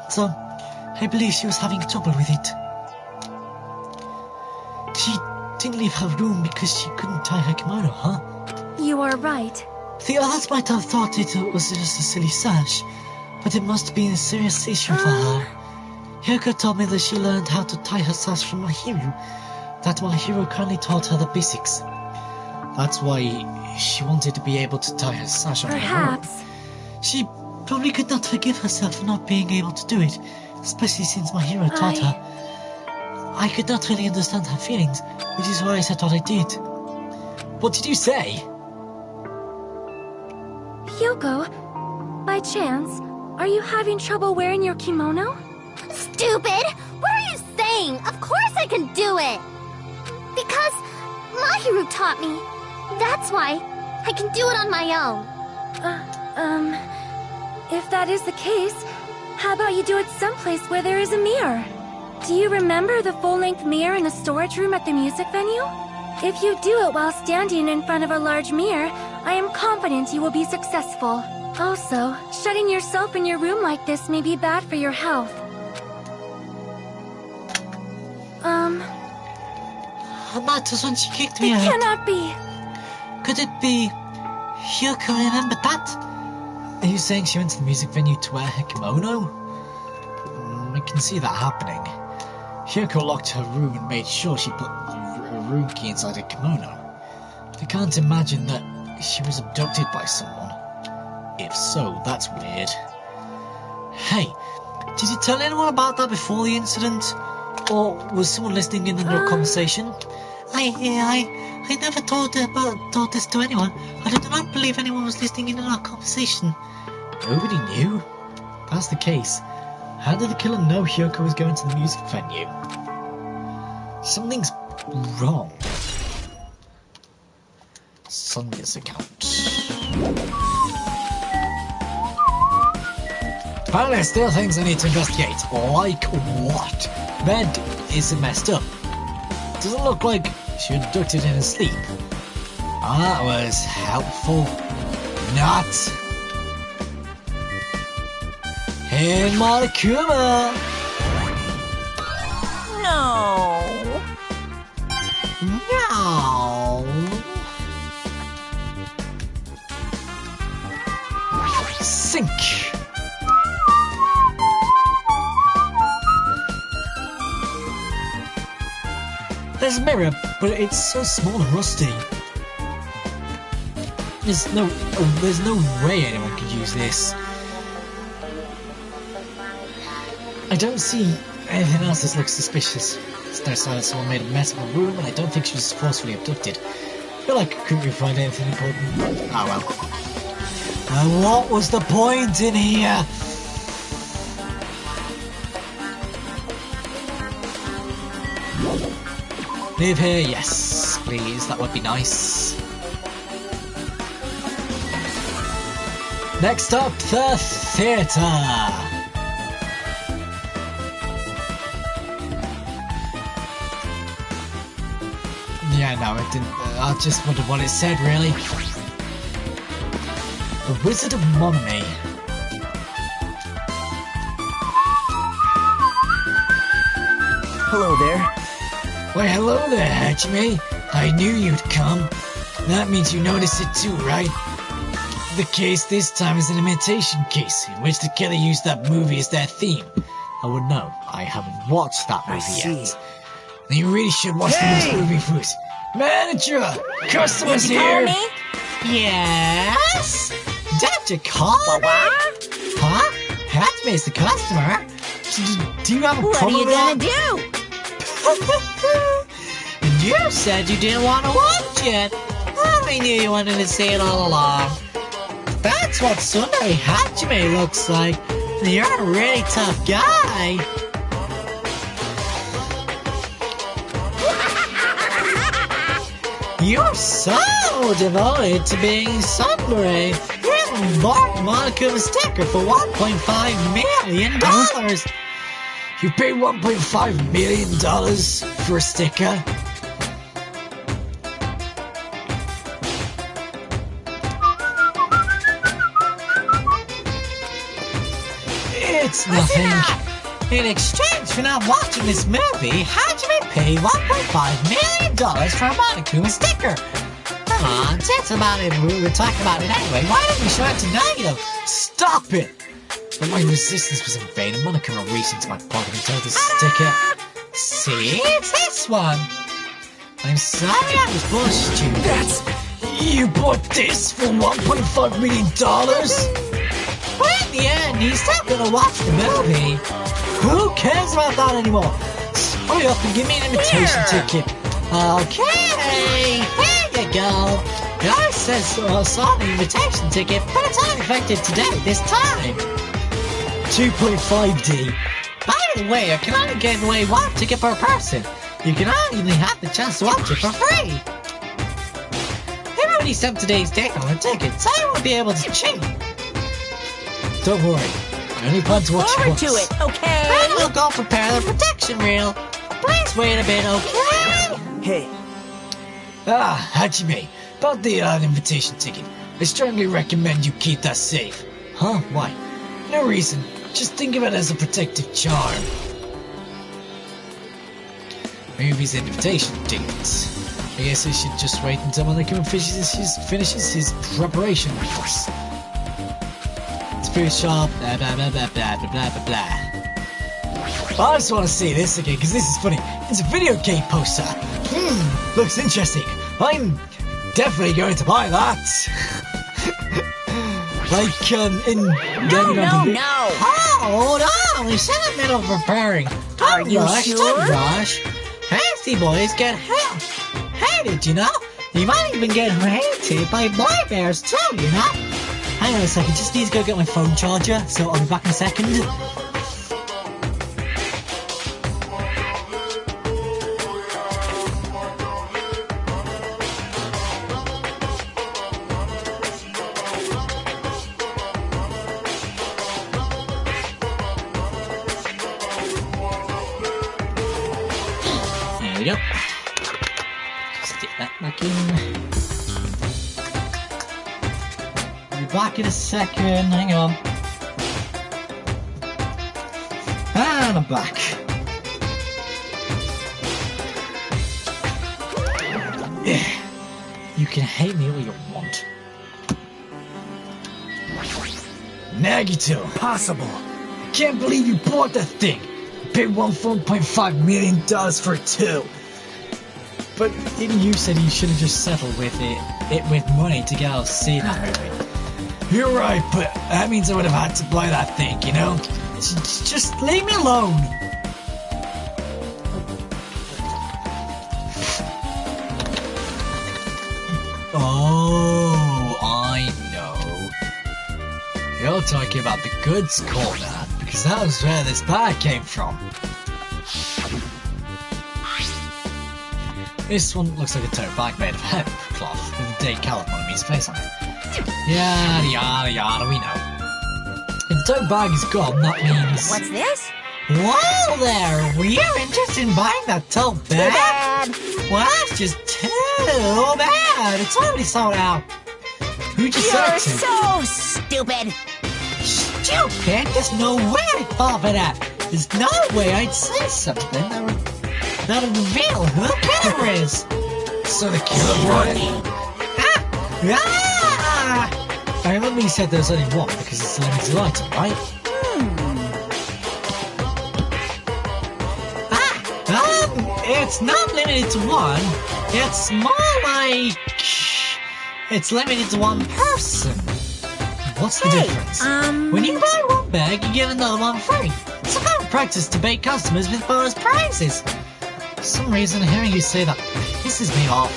so I believe she was having trouble with it. She didn't leave her room because she couldn't tie her kimono, huh? You are right. The others might have thought it was just a silly sash, but it must have been a serious issue for her. Hyoko told me that she learned how to tie her sash from my hero, that my hero kindly taught her the basics. That's why she wanted to be able to tie her sash on her own. Perhaps. She probably could not forgive herself for not being able to do it, especially since my hero taught her. I could not really understand her feelings, which is why I said what I did. What did you say? Hyoko, by chance, are you having trouble wearing your kimono? Stupid! What are you saying? Of course I can do it! Because Mahiru taught me. That's why I can do it on my own. If that is the case, how about you do it someplace where there is a mirror? Do you remember the full-length mirror in the storage room at the music venue? If you do it while standing in front of a large mirror, I am confident you will be successful. Also, shutting yourself in your room like this may be bad for your health. That was when she kicked me It out. cannot be. Could it be Hyoko remembered that? Are you saying she went to the music venue to wear her kimono? I can see that happening. Hyoko locked her room and made sure she put a room key inside her kimono. I can't imagine that she was abducted by someone. If so, that's weird. Hey, did you tell anyone about that before the incident? Or was someone listening in on your conversation? I never told this to anyone. I do not believe anyone was listening in on our conversation. Nobody knew? If that's the case, how did the killer know Hyoko was going to the music venue? Something's wrong. Sonya's account. Apparently there's still things I need to investigate. Like what? Bed isn't messed up. Doesn't look like she was abducted in her sleep. That was helpful. Not. Hey, Monokuma! No. No. Sink. There's a mirror, but it's so small and rusty. There's no way anyone could use this. I don't see anything else that looks suspicious. There's no sign that someone made a mess of a room, and I don't think she was forcefully abducted. I feel like couldn't we find anything important? Oh well. And what was the point in here? Live here, yes, please, that would be nice. Next up, the theatre. Yeah, no, it didn't. I just wondered what it said, really. The Wizard of Monomi. Hello there. Why, hello there, Hajime. I knew you'd come. That means you noticed it too, right? The case this time is an imitation case, in which the killer used that movie as their theme. I would know. I haven't watched that movie yet. Then you really should watch this movie first. Manager! Customers here! Me? Yes? Did you call me? Huh? Hajime's the customer. Do you have a What are you problem? gonna do? You said you didn't want to watch it. I knew you wanted to see it all along. That's what Sundari Hajime looks like. You're a really tough guy. You're so devoted to being Sundari. You even bought Monokuma's sticker for $1.5 million. You paid $1.5 million for a sticker? It's nothing. In exchange for not watching this movie, Hajime paid $1.5 million for a Monokuma sticker. Come on, that's about it. We were talking about it anyway. Why didn't you show it tonight? Stop it! But my resistance was in vain, and Monokuma reached into my pocket and told the sticker. See, it's this one. I'm sorry I was bullshit you. That's... You bought this for $1.5 million? But in the end, he's still gonna watch the movie. Who cares about that anymore? Hurry up and give me an invitation ticket. Okay, here you go. I saw the invitation ticket, but it's only effective today, this time. 2.5D. By the way, I can only give away one ticket per person. You can only have the chance to watch it for free. Everybody set today's date on a ticket, so you won't be able to cheat. Don't worry, I only plan to watch it Forward once. to it, okay? Then we'll go prepare the protection reel. Please wait a bit, okay? Hey, Hajime, about the invitation ticket. I strongly recommend you keep that safe. Huh? Why? No reason. Just think of it as a protective charm. Movie's invitation ticket. I guess I should just wait until Monokuma finishes his preparation course. food shop, blah blah blah blah blah blah blah blah blah. I just want to see this again because this is funny. It's a video game poster. Looks interesting. I'm definitely going to buy that. Like in No. Hold on, we said in the middle of preparing. Are you sure? Don't rush. Hasty boys get hated, you know? You might even get hated by boy bears too, you know? Hang on a second, just need to go get my phone charger, so I'll be back in a second. There we go. Stick that back in. I'll be back in a second, hang on. And I'm back. You can hate me all you want. Nagito. Possible. I can't believe you bought that thing. You paid $1.5 million for it too. But even you said you should have just settled with it with money to get out of seeing that movie. You're right, but that means I would have had to buy that thing, you know? Just leave me alone. Oh, I know. You're talking about the goods corner, because that was where this bag came from. This one looks like a tote bag made of hemp cloth with a decal of Monomi's face on it. Yada yada yada, we know. If the tote bag is gone, that means... What's this? Well there, were you interested in buying that tote bag? Well, that's just too bad. It's already sold out. Who'd you You're say to? so stupid. Stupid? There's no way I'd fall for that. There's no way I'd say something that would reveal who the killer is. So the killer brought it? I remember you said there was only one because it's a limited item, right? It's not limited to one. It's more like... It's limited to one person. What's the difference? When you buy one bag, you get another one free. It's a common practice to bait customers with bonus prizes. For some reason, hearing you say that pisses me off.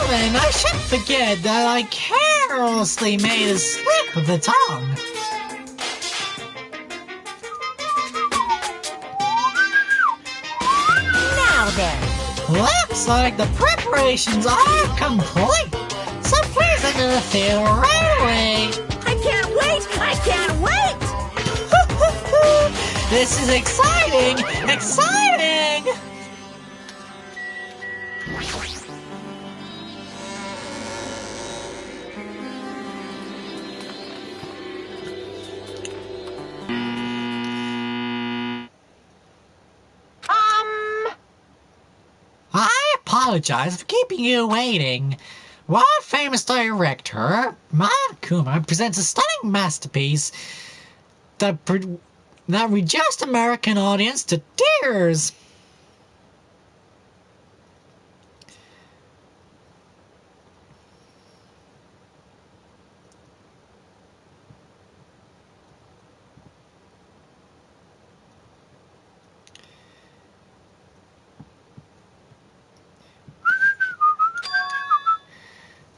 And I shouldn't forget that I carelessly made a slip of the tongue. Now then. Looks like the preparations are complete. So please enter the theater right away. I can't wait! I can't wait! This is exciting! Exciting! I apologize for keeping you waiting. World famous director Kuma presents a stunning masterpiece that reduced American audience to tears.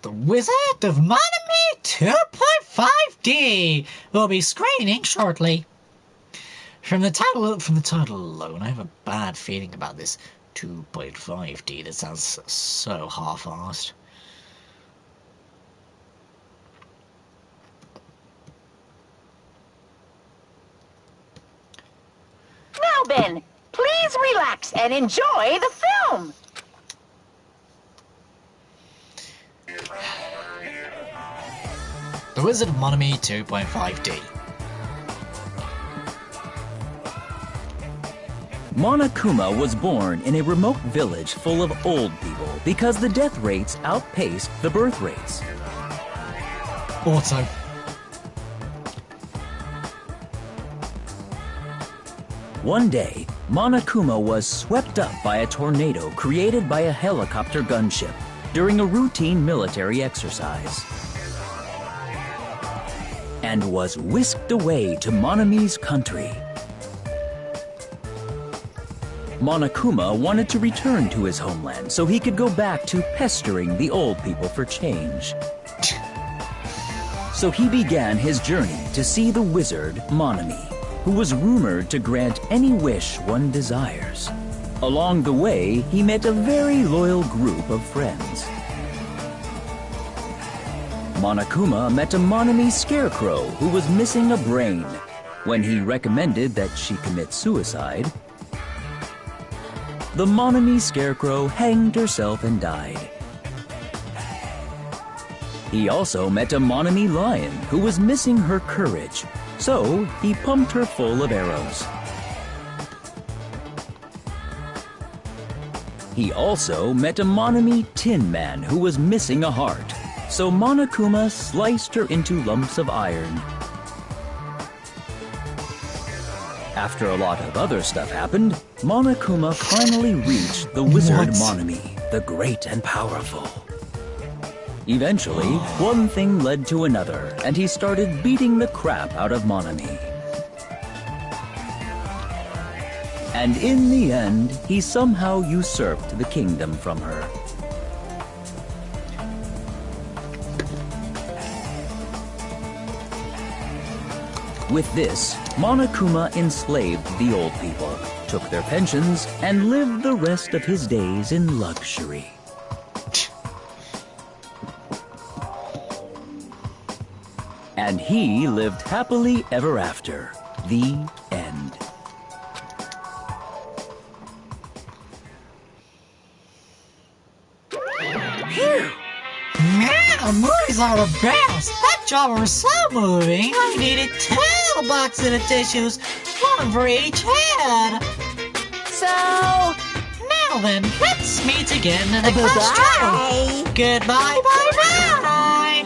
The Wizard of Monomi 2.5D will be screening shortly. From the title alone, I have a bad feeling about this 2.5D. That sounds so half-assed. Now then, please relax and enjoy the film. The Wizard of Monomi 2.5D. Monokuma was born in a remote village full of old people because the death rates outpaced the birth rates. Auto. One day, Monokuma was swept up by a tornado created by a helicopter gunship during a routine military exercise, and was whisked away to Monami's country. Monokuma wanted to return to his homeland so he could go back to pestering the old people for change. So he began his journey to see the wizard Monami, who was rumored to grant any wish one desires. Along the way, he met a very loyal group of friends. Monokuma met a Monami scarecrow who was missing a brain. When he recommended that she commit suicide, the Monami scarecrow hanged herself and died. He also met a Monami lion who was missing her courage, so he pumped her full of arrows. He also met a Monami tin man who was missing a heart, so Monokuma sliced her into lumps of iron. After a lot of other stuff happened, Monokuma finally reached the wizard Monami, the great and powerful. Eventually, one thing led to another, and he started beating the crap out of Monami. And in the end, he somehow usurped the kingdom from her. With this, Monokuma enslaved the old people, took their pensions, and lived the rest of his days in luxury. And he lived happily ever after. The end. Phew! Man, movie's out of bounds. That drama was so moving. I needed 2 boxes of tissues, 1 for each head. So, Now then, let's meet again in the classroom. Goodbye, bye, bye.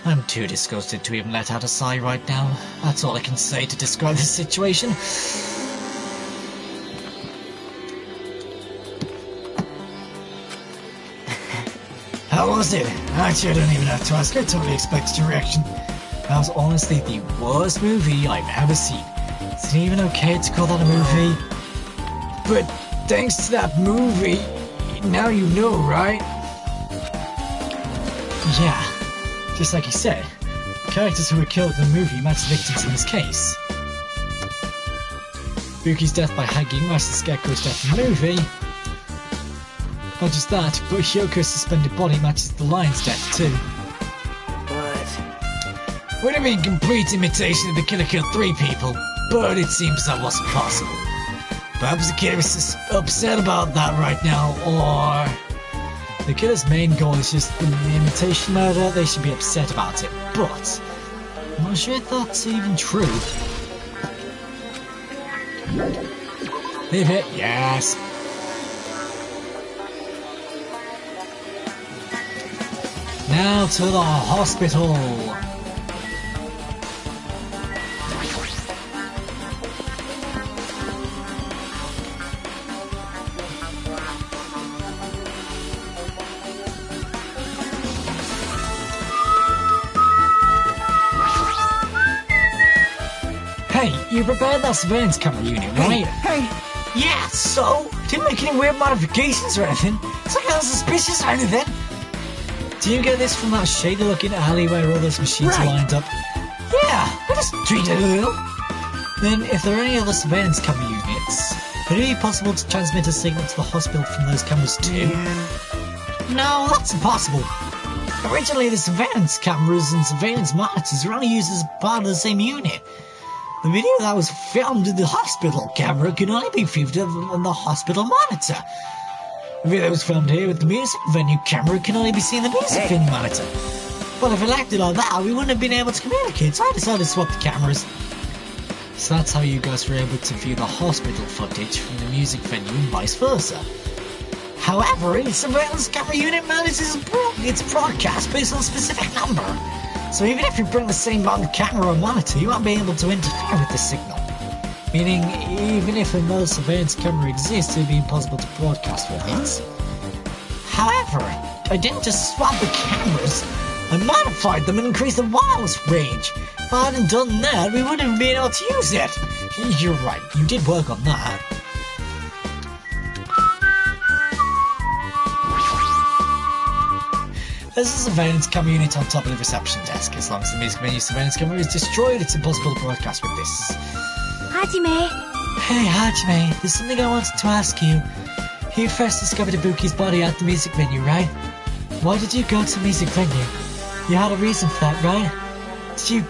I'm too disgusted to even let out a sigh right now. That's all I can say to describe the situation. How was it? Actually, I don't even have to ask. I totally expected your reaction. That was honestly the worst movie I've ever seen. Is it even okay to call that a movie? But thanks to that movie, now you know, right? Yeah, just like you said, characters who were killed in the movie match the victims in this case. Buki's death by hanging matched the Scarecrow's death in the movie. Not just that, but Hyoko's suspended body matches the lion's death too. But Would have been complete imitation if the killer killed 3 people, but it seems that wasn't possible. Perhaps the killer is upset about that right now, or the killer's main goal is just the imitation murder. They should be upset about it, but I'm not sure if that's even true. Leave it, yes. Now to the hospital. Hey, you prepared that surveillance camera unit, right? hey, Yeah, so? Didn't make any weird modifications or anything. It's like unsuspicious or anything. Do you get this from that shady looking alley where all those machines are lined up? Yeah, I just treated it a little. Then, if there are any other surveillance camera units, could it be possible to transmit a signal to the hospital from those cameras too? No, that's impossible. Originally, the surveillance cameras and surveillance monitors were only used as part of the same unit. The video that was filmed in the hospital camera could only be viewed on the hospital monitor. The video that was filmed here with the music venue camera can only be seen in the music venue monitor. But if it acted like that, we wouldn't have been able to communicate, so I decided to swap the cameras. So that's how you guys were able to view the hospital footage from the music venue and vice versa. However, its surveillance camera unit manages its broadcast based on a specific number. So even if you bring the same camera or monitor, you won't be able to interfere with the signal. Meaning, even if another surveillance camera exists, it would be impossible to broadcast with it. However, I didn't just swap the cameras, I modified them and increased the wireless range. If I hadn't done that, we wouldn't have been able to use it. You're right, you did work on that. There's a surveillance camera unit on top of the reception desk. As long as the music venue surveillance camera is destroyed, it's impossible to broadcast with this. Hajime. Hey Hajime, there's something I wanted to ask you. You first discovered Ibuki's body at the music venue, right? Why did you go to the music venue? You had a reason for that, right? Did you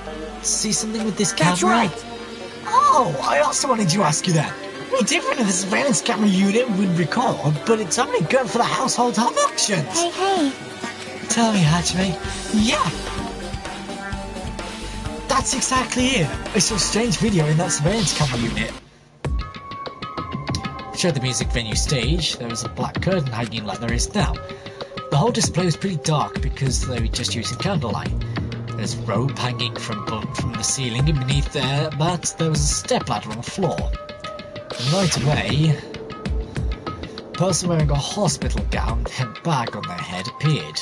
see something with this camera? That's right! Oh, I also wanted to ask you that. It'd be different if the surveillance camera unit would record, but it's only good for the household functions. Hey. Tell me, Hajime. Yeah! That's exactly it. I saw a strange video in that surveillance camera unit. It showed the music venue stage. There was a black curtain hanging like there is now. The whole display was pretty dark because they were just using candlelight. There's rope hanging from the ceiling, and beneath that there was a stepladder on the floor. And right away, a person wearing a hospital gown and head bag on their head appeared.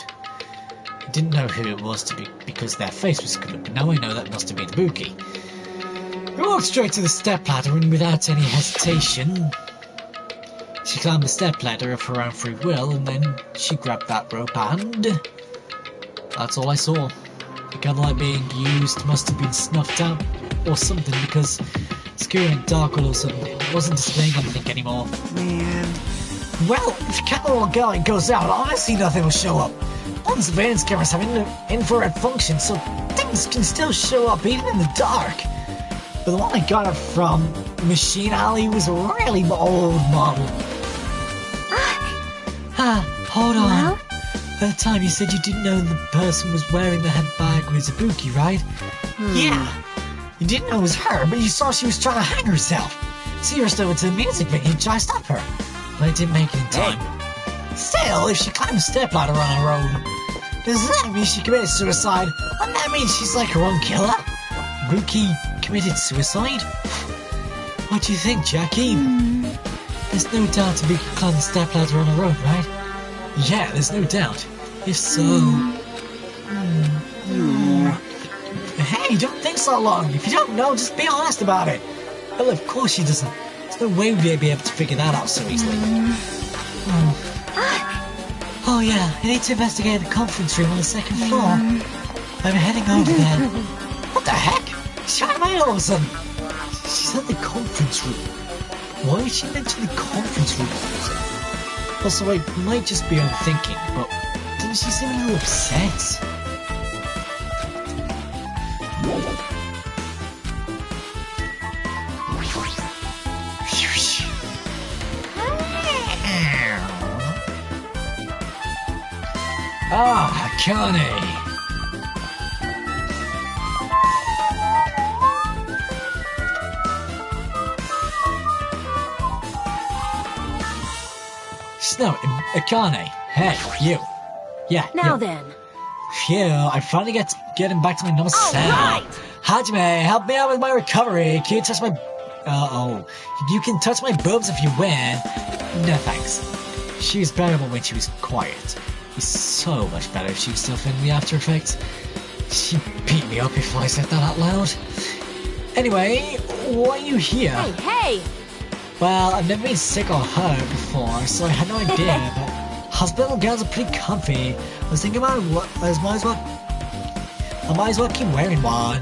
I didn't know who it was because their face was covered, but now I know that must have been Ibuki. We walked straight to the stepladder, and without any hesitation, she climbed the stepladder of her own free will, and then she grabbed that rope, and that's all I saw. The candlelight being used must have been snuffed out or something, because it's clear and dark all of a sudden. It wasn't displaying anything anymore. Man. Well, if the candlelight goes out, obviously nothing will show up. Modern surveillance cameras have infrared function, so things can still show up even in the dark. But the one I got it from Machine Alley was a really old model. Hold on. Well? At the time you said you didn't know the person was wearing the handbag was Ibuki, right? Yeah. You didn't know it was her, but you saw she was trying to hang herself. So you rushed over to the music venue and tried to stop her. But I didn't make it in time. Still, if she climbed a stepladder on her own, does that mean she committed suicide? Wouldn't that mean she's like her own killer? Ibuki committed suicide? What do you think, Jackie? There's no doubt Ibuki climbed the stepladder on her own, right? Yeah, there's no doubt. If so... Hey, don't think so long. If you don't know, just be honest about it. Well, of course she doesn't. There's no way we'd be able to figure that out so easily. Oh yeah, I need to investigate the conference room on the second floor. I'm heading over there. What the heck? She's out of my all of a sudden. She's at the conference room. Why did she mention the conference room all of a sudden? Also, I might just be overthinking, but didn't she seem a little upset? Ah, Akane! No, Akane. Hey, you. Yeah. Now you. then. Phew, I finally getting back to my normal self. Right. Hajime, help me out with my recovery. Can you touch my... You can touch my boobs if you win. No thanks. She was bearable when she was quiet. It's so much better if she was still feeling the after effects. She beat me up if I said that out loud. Anyway, why are you here? Hey! Well, I've never been sick or hurt before, so I had no idea, but hospital gowns are pretty comfy. I was thinking about what I might as well keep wearing one.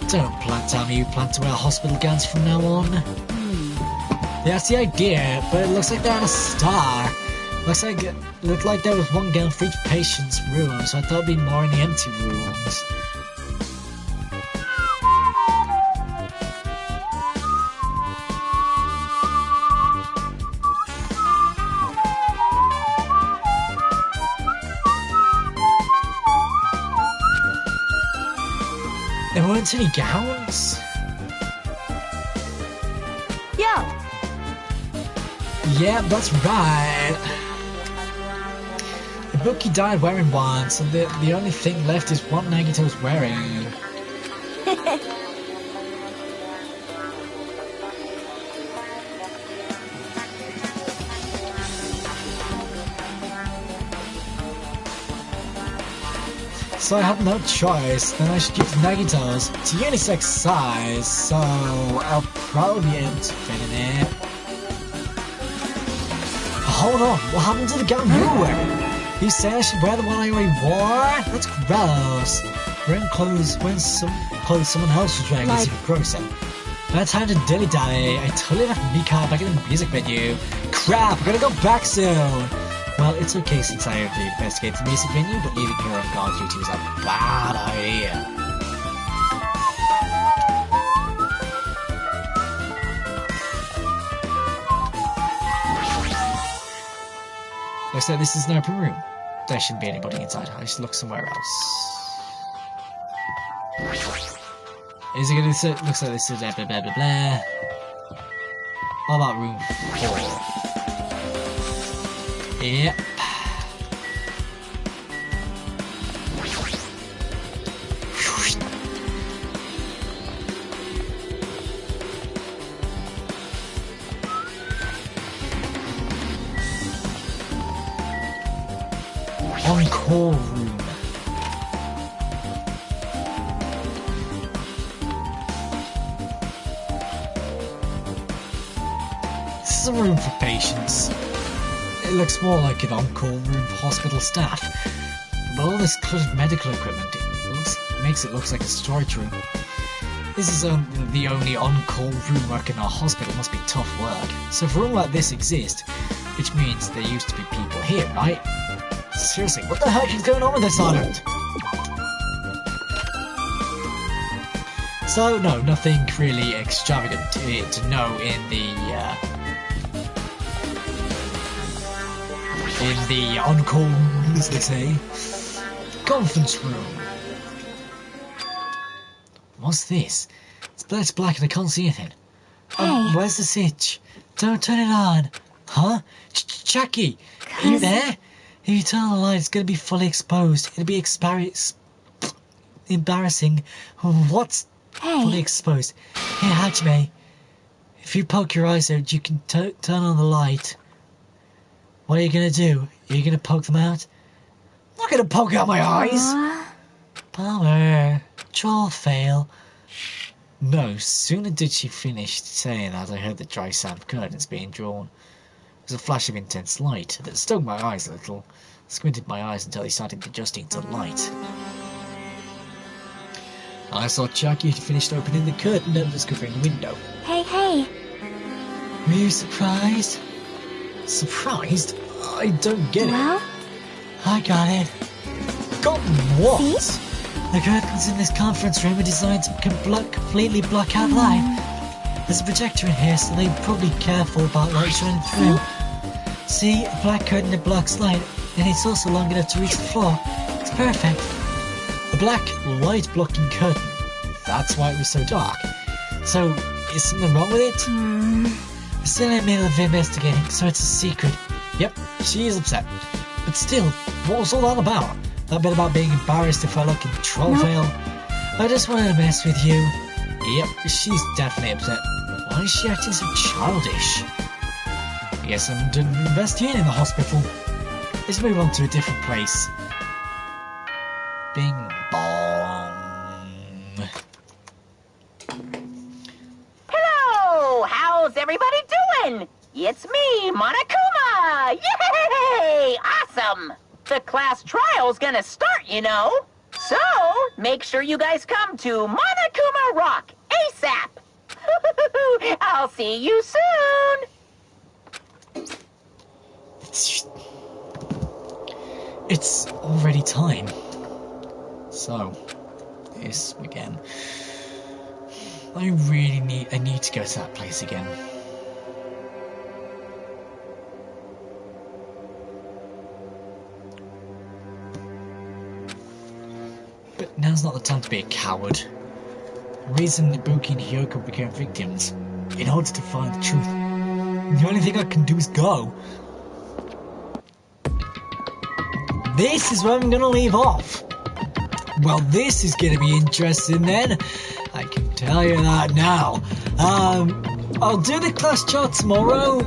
Don't tell me you plan to wear hospital gowns from now on. That's the idea, but it looks like they're on a star. Looked like there was one gown for each patient's room, so I thought it'd be more in the empty rooms. There weren't any gowns? Yeah, that's right. Ibuki died wearing one, so the only thing left is what Nagito's wearing. So I have no choice, then I should give Nagito's to unisex size, so I'll probably be able to fit in it. Hold on, what happened to the gown you were wearing? You said I should wear the one I already wore? That's gross. Wearing clothes when someone else was wearing is even grosser. No time to dilly-dally. I totally left Mika back in the music venue. Crap, I gotta go back soon. Well, it's okay since I already investigated the music venue, but leaving her on guard duty was a bad idea. Looks like this is an open room. There shouldn't be anybody inside. I should look somewhere else. Is it gonna say, looks like this is blah blah blah blah blah. What about room 4? Yep. On-call room. This is a room for patients. It looks more like an on-call room for hospital staff. But all this cluttered medical equipment makes it look like a storage room. This is the only on-call room work in our hospital. It must be tough work. So if a room like this exists, which means there used to be people here, right? Seriously, what the heck is going on with this island? So, no, nothing really extravagant to know in the on-call room, as they say. Conference room. What's this? It's black and I can't see anything. Hey. Where's the switch? Don't turn it on. Huh? Jackie, are you there? If you turn on the light, it's going to be fully exposed. It'll be embarrassing. What's fully exposed? Hey, Hajime. If you poke your eyes out, you can turn on the light. What are you going to do? Are you going to poke them out? I'm not going to poke out my eyes. Power. Troll fail. No sooner did she finish saying that, I heard the dry sound of curtains being drawn. There was a flash of intense light that stung my eyes a little. I squinted my eyes until they started adjusting to light. I saw Chucky had finished opening the curtain and was covering the window. Hey, hey! Were you surprised? Surprised? I don't get it. Well? I got it. Got what? See? The curtains in this conference room are designed to completely block out light. There's a projector in here, so they're probably careful about light shining through. See, a black curtain that blocks light, and it's also long enough to reach the floor. It's perfect. A black light-blocking curtain. That's why it was so dark. So, is something wrong with it? We're still in the middle of investigating, so it's a secret. Yep, she is upset. But still, what was all that about? That bit about being embarrassed if I look in troll veil? I just wanted to mess with you. Yep, she's definitely upset. Why is she acting so childish? I guess I'm done investigating in the hospital. Let's move on to a different place. Bing bong. Hello! How's everybody doing? It's me, Monokuma! Yay! Awesome! The class trial's gonna start, you know. So, make sure you guys come to Monokuma Rock ASAP! I'll see you soon! It's already time. So, this again. I need to go to that place again. But now's not the time to be a coward. The reason Ibuki and Hyoko became victims, in order to find the truth. The only thing I can do is go. This is where I'm gonna leave off. Well, this is gonna be interesting then. I can tell you that now. I'll do the class chart tomorrow,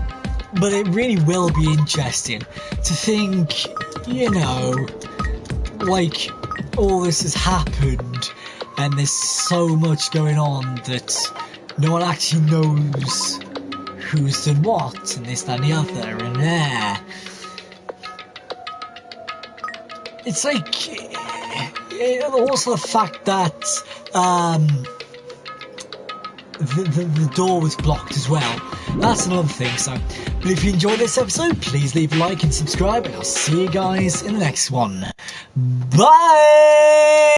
but it really will be interesting to think, you know, like, all this has happened and there's so much going on that no one actually knows who's done what and this, that and the other, and it's like, also the fact that the door was blocked as well. That's another thing. So, but if you enjoyed this episode, please leave a like and subscribe, and I'll see you guys in the next one. Bye!